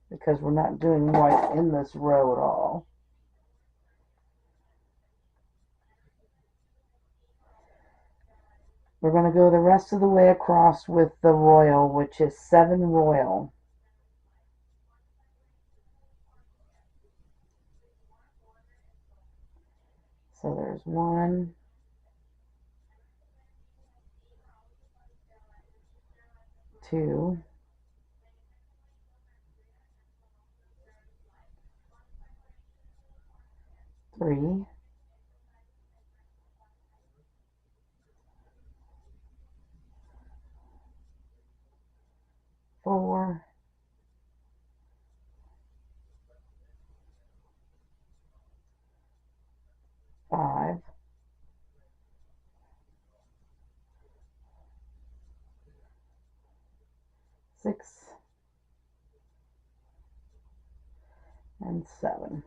because we're not doing white in this row at all. We're going to go the rest of the way across with the royal, which is 7 royal. So there's 1, 2, 3, 4, 5, 6, and 7.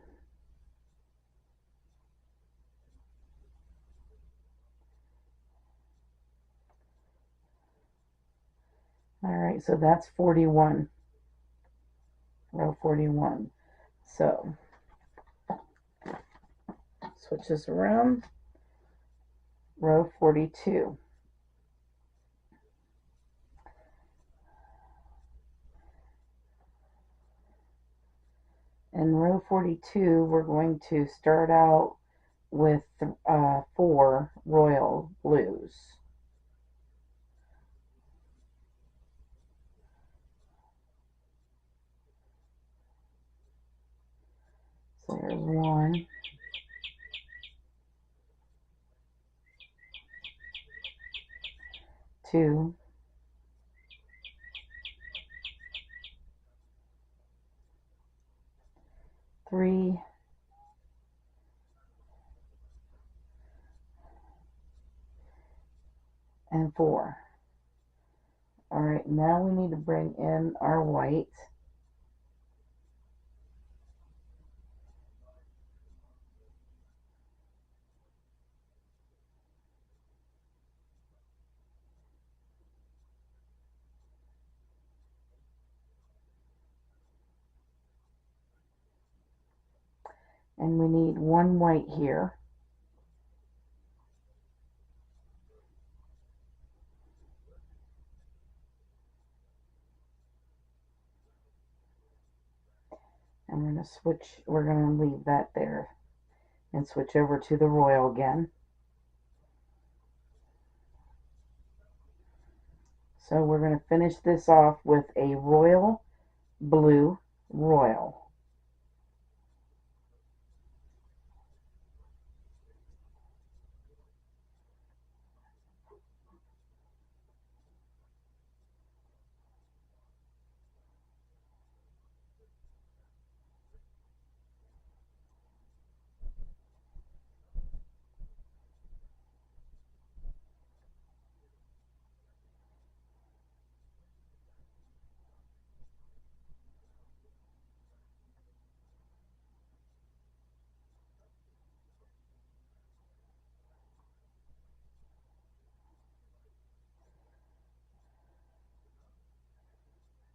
Alright, so that's 41. Row 41. So switch this around. Row 42. In row 42, we're going to start out with 4 royal blues. So there's 1, 2, 3, and 4. Alright, now we need to bring in our white. And we need 1 white here. And we're going to switch, we're going to leave that there and switch over to the royal again. So we're going to finish this off with a royal, blue, royal.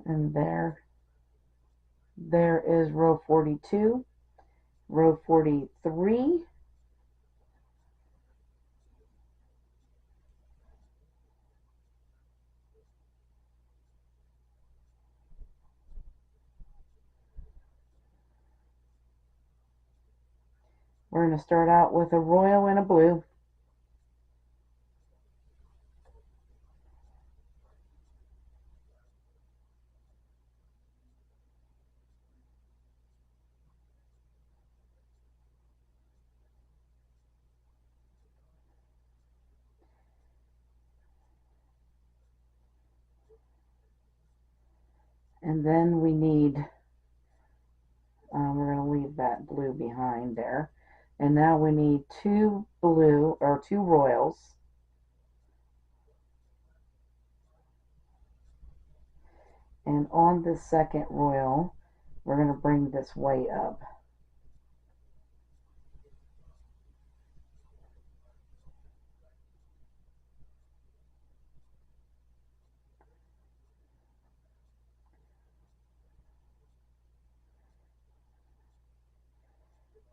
And there is row 42, row 43, we're going to start out with a royal and a blue. And then we need, we're going to leave that blue behind there. And now we need two royals. And on this second royal, we're going to bring this way up.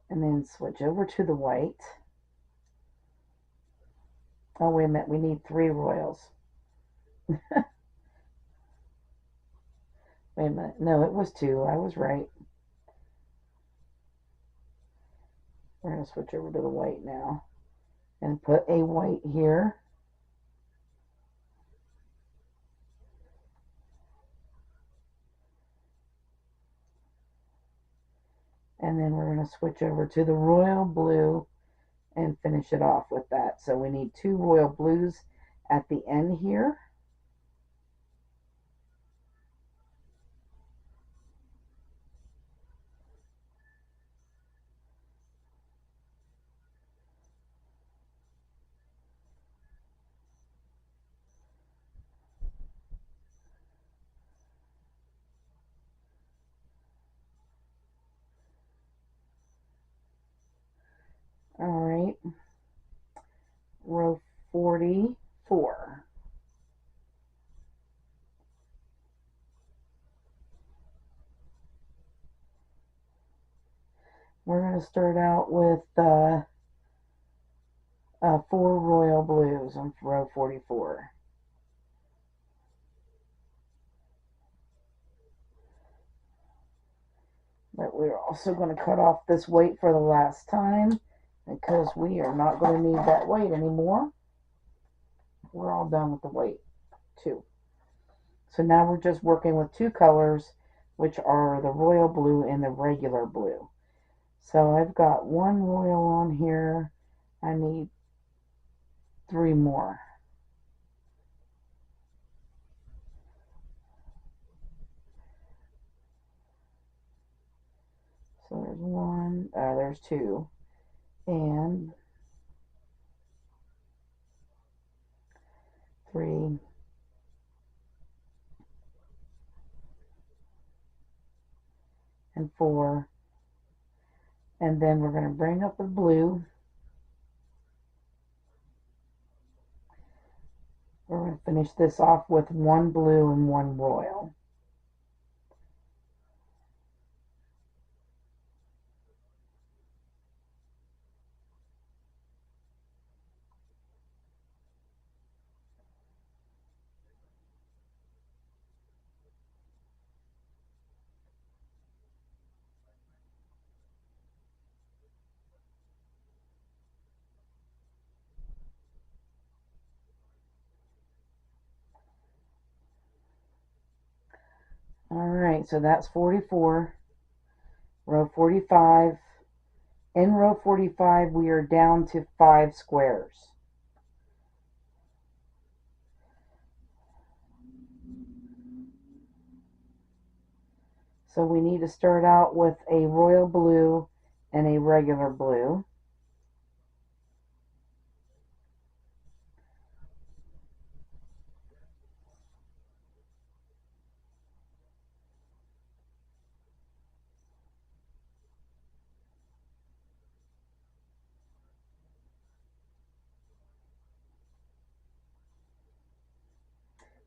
And then switch over to the white. Oh, wait a minute, we need three royals. Wait a minute, no, it was two, I was right. We're going to switch over to the white now and put a white here. And then we're going to switch over to the royal blue and finish it off with that. So we need two royal blues at the end here. All right, row 44. We're going to start out with 4 royal blues on row 44. But we're also going to cut off this weight for the last time because we are not going to need that weight anymore. We're all done with the weight too. So now we're just working with two colors, which are the royal blue and the regular blue. So I've got one royal on here. I need 3 more. So there's one, there's 2, and 3, and 4. And then we're going to bring up the blue. We're going to finish this off with 1 blue and 1 royal. Alright, so that's 44. Row 45. In row 45, we are down to 5 squares. So we need to start out with a royal blue and a regular blue.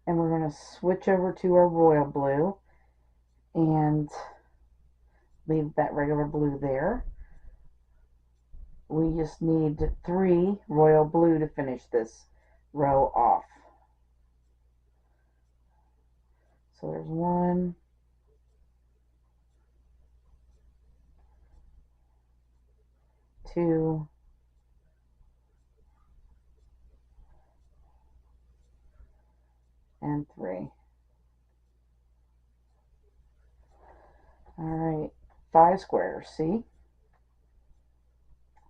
And we're going to switch over to our royal blue and leave that regular blue there. We just need 3 royal blue to finish this row off. So there's 1, 2, and 3. All right, 5 squares, see?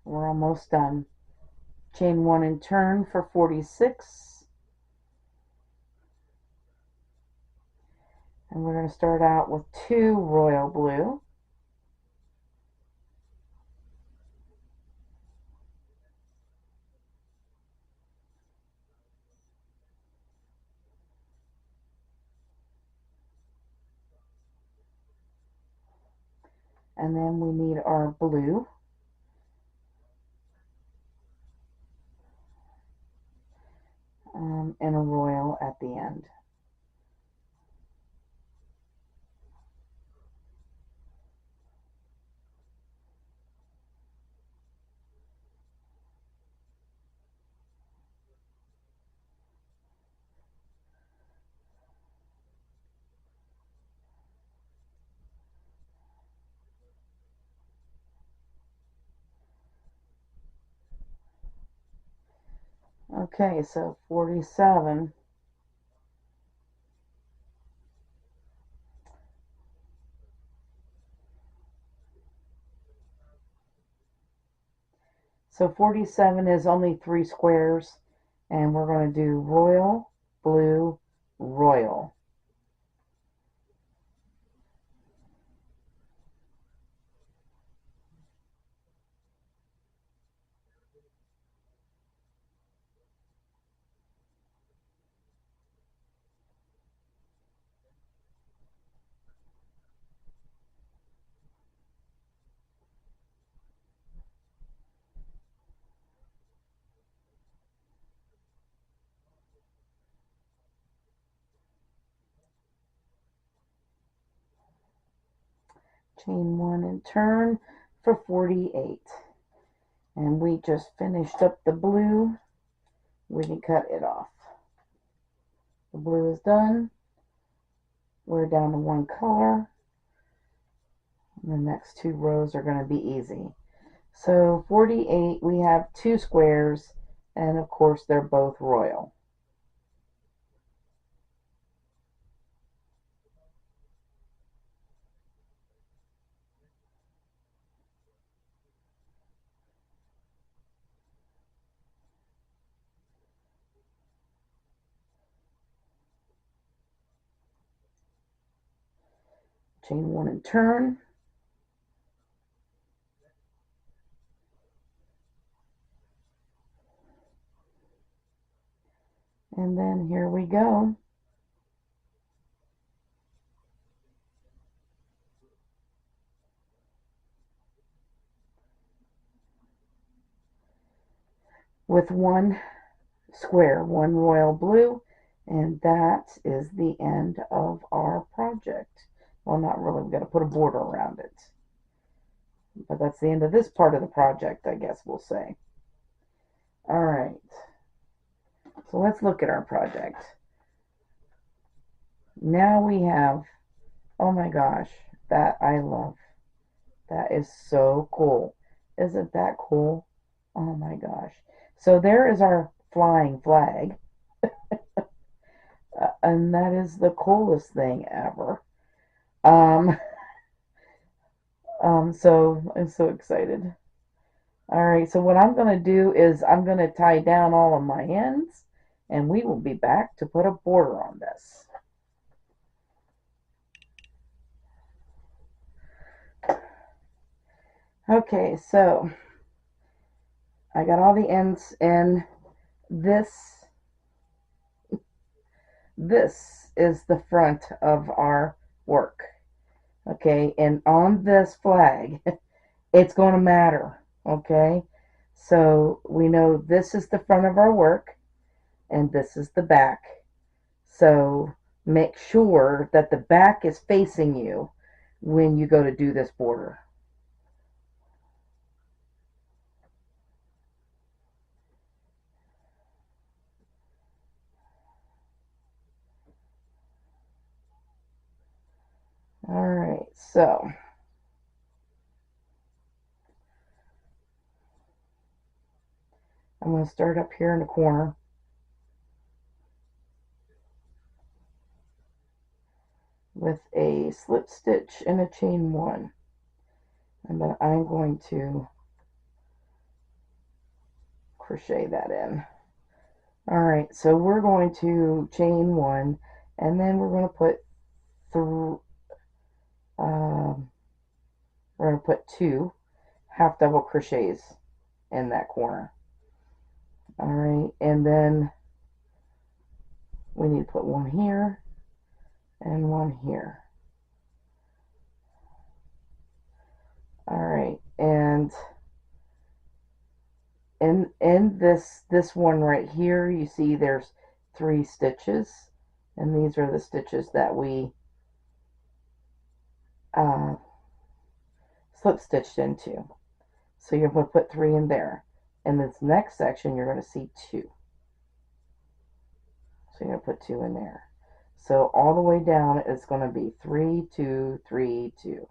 We're almost done. Chain 1 and turn for 46. And we're going to start out with 2 royal blue. And then we need our blue. And a royal at the end. Okay, so 47. So 47 is only 3 squares, and we're going to do royal, blue, royal. Chain 1 and turn for 48. And we just finished up the blue. We can cut it off. The blue is done. We're down to 1 color. The next 2 rows are going to be easy. So 48, we have 2 squares, and of course they're both royal. Chain 1 and turn. And then here we go. With 1 square, 1 royal blue, and that is the end of our project. Well, not really, we've got to put a border around it. But that's the end of this part of the project, I guess we'll say. All right. So let's look at our project. Now we have, oh my gosh, that I love. That is so cool. Isn't that cool? Oh my gosh. So there is our flying flag. And that is the coolest thing ever. Um, so I'm so excited. All right, so what I'm going to do is I'm going to tie down all of my ends, and we will be back to put a border on this. Okay, so I got all the ends in. This is the front of our work. Okay, and on this flag, it's going to matter. Okay, so we know this is the front of our work, and this is the back. So make sure that the back is facing you when you go to do this border. Alright, so I'm going to start up here in the corner with a slip stitch and a chain 1. And then I'm going to crochet that in. Alright, so we're going to chain 1, and then we're going to put we're going to put 2 half double crochets in that corner. Alright, and then we need to put 1 here and 1 here. Alright, and in this one right here, you see there's 3 stitches, and these are the stitches that we slip stitched into. So you're going to put 3 in there. In this next section, you're going to see 2. So you're going to put 2 in there. So all the way down it's going to be 3, 2, 3, 2.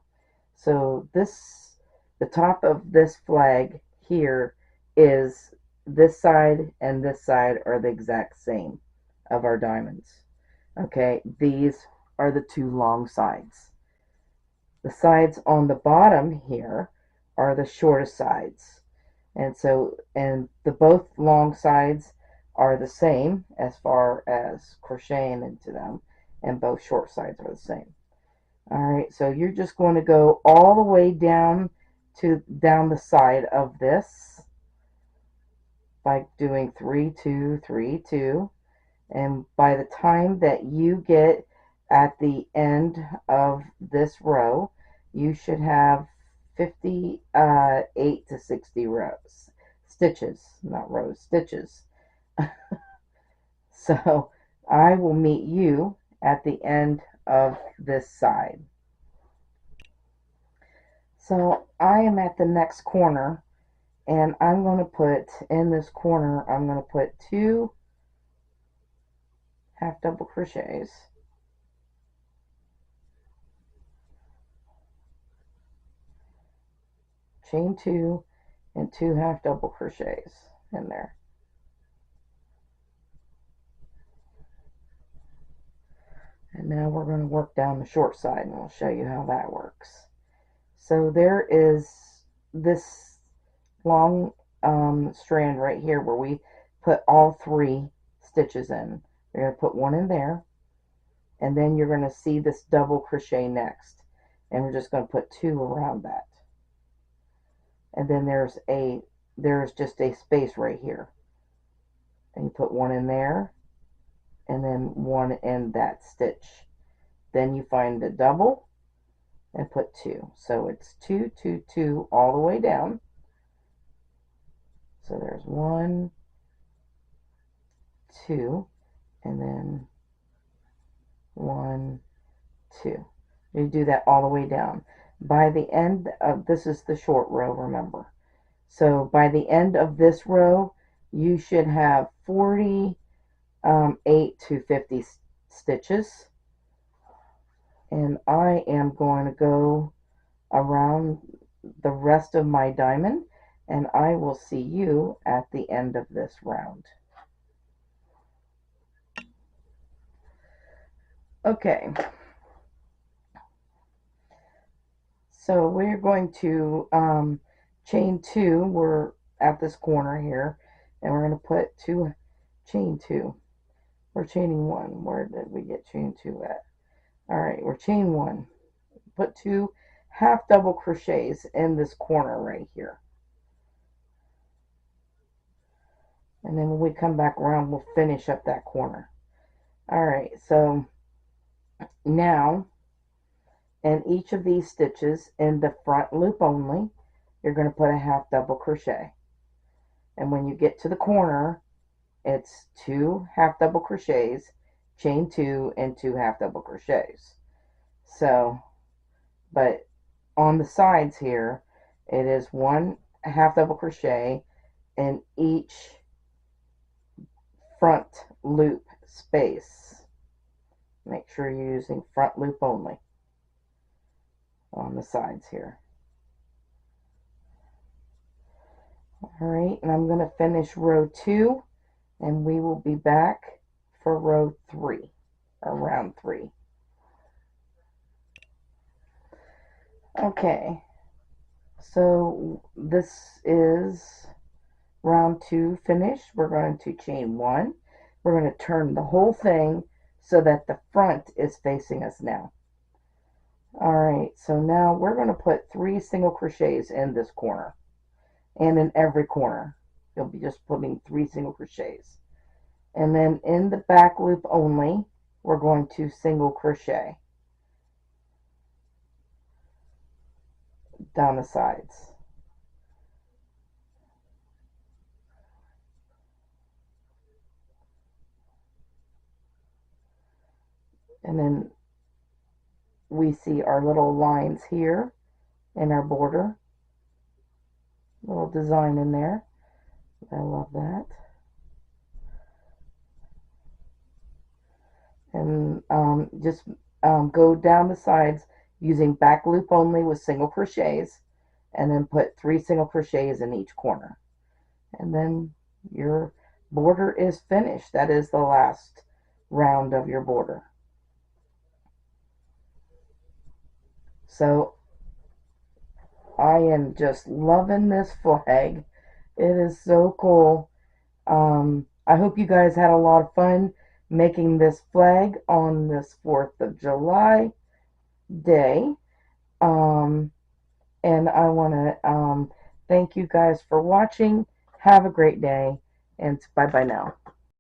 So the top of this flag here is this side and this side are the exact same of our diamonds. Okay, these are the 2 long sides. The sides on the bottom here are the shortest sides. And the both long sides are the same as far as crocheting into them, and both short sides are the same. Alright, so you're just going to go all the way down the side of this by doing 3, 2, 3, 2, and by the time that you get at the end of this row, you should have 58 to 60 rows. Stitches, not rows, stitches. So I will meet you at the end of this side. So I am at the next corner, and I'm going to put in this corner, I'm going to put 2 half double crochets, chain 2, and 2 half double crochets in there. And now we're going to work down the short side, and I'll show you how that works. So there is this long strand right here where we put all 3 stitches in. You're going to put 1 in there, and then you're going to see this double crochet next, and we're just going to put 2 around that. And then there's just a space right here, and you put 1 in there, and then 1 in that stitch. Then you find the double and put 2. So it's 2, 2, 2 all the way down. So there's 1, 2, and then 1, 2. You do that all the way down. By the end of this is the short row, remember. So by the end of this row, you should have 48 to 50 stitches. And I am going to go around the rest of my diamond, and I will see you at the end of this round. Okay. So we're going to chain 2. We're at this corner here, and we're going to put 2 chain 2. We're chaining 1. Where did we get chain 2 at? Alright, we're chain 1. Put 2 half double crochets in this corner right here. And then when we come back around, we'll finish up that corner. Alright, so now in each of these stitches in the front loop only, you're going to put a half double crochet. And when you get to the corner, it's 2 half double crochets chain 2 and 2 half double crochets. So, but on the sides here, it is 1 half double crochet in each front loop space. Make sure you're using front loop only on the sides here. Alright, and I'm going to finish row 2, and we will be back for row 3, or round 3. Okay, so this is round 2 finished. We're going to chain 1. We're going to turn the whole thing so that the front is facing us now. Alright, so now we're going to put 3 single crochets in this corner and in every corner. You'll be just putting 3 single crochets. And then in the back loop only, we're going to single crochet down the sides. And then we see our little lines here in our border. Little design in there. I love that. And just go down the sides using back loop only with single crochets, and then put 3 single crochets in each corner. And then your border is finished. That is the last round of your border. So I am just loving this flag. It is so cool. I hope you guys had a lot of fun making this flag on this 4th of July day. And I want to thank you guys for watching. Have a great day, and bye-bye now.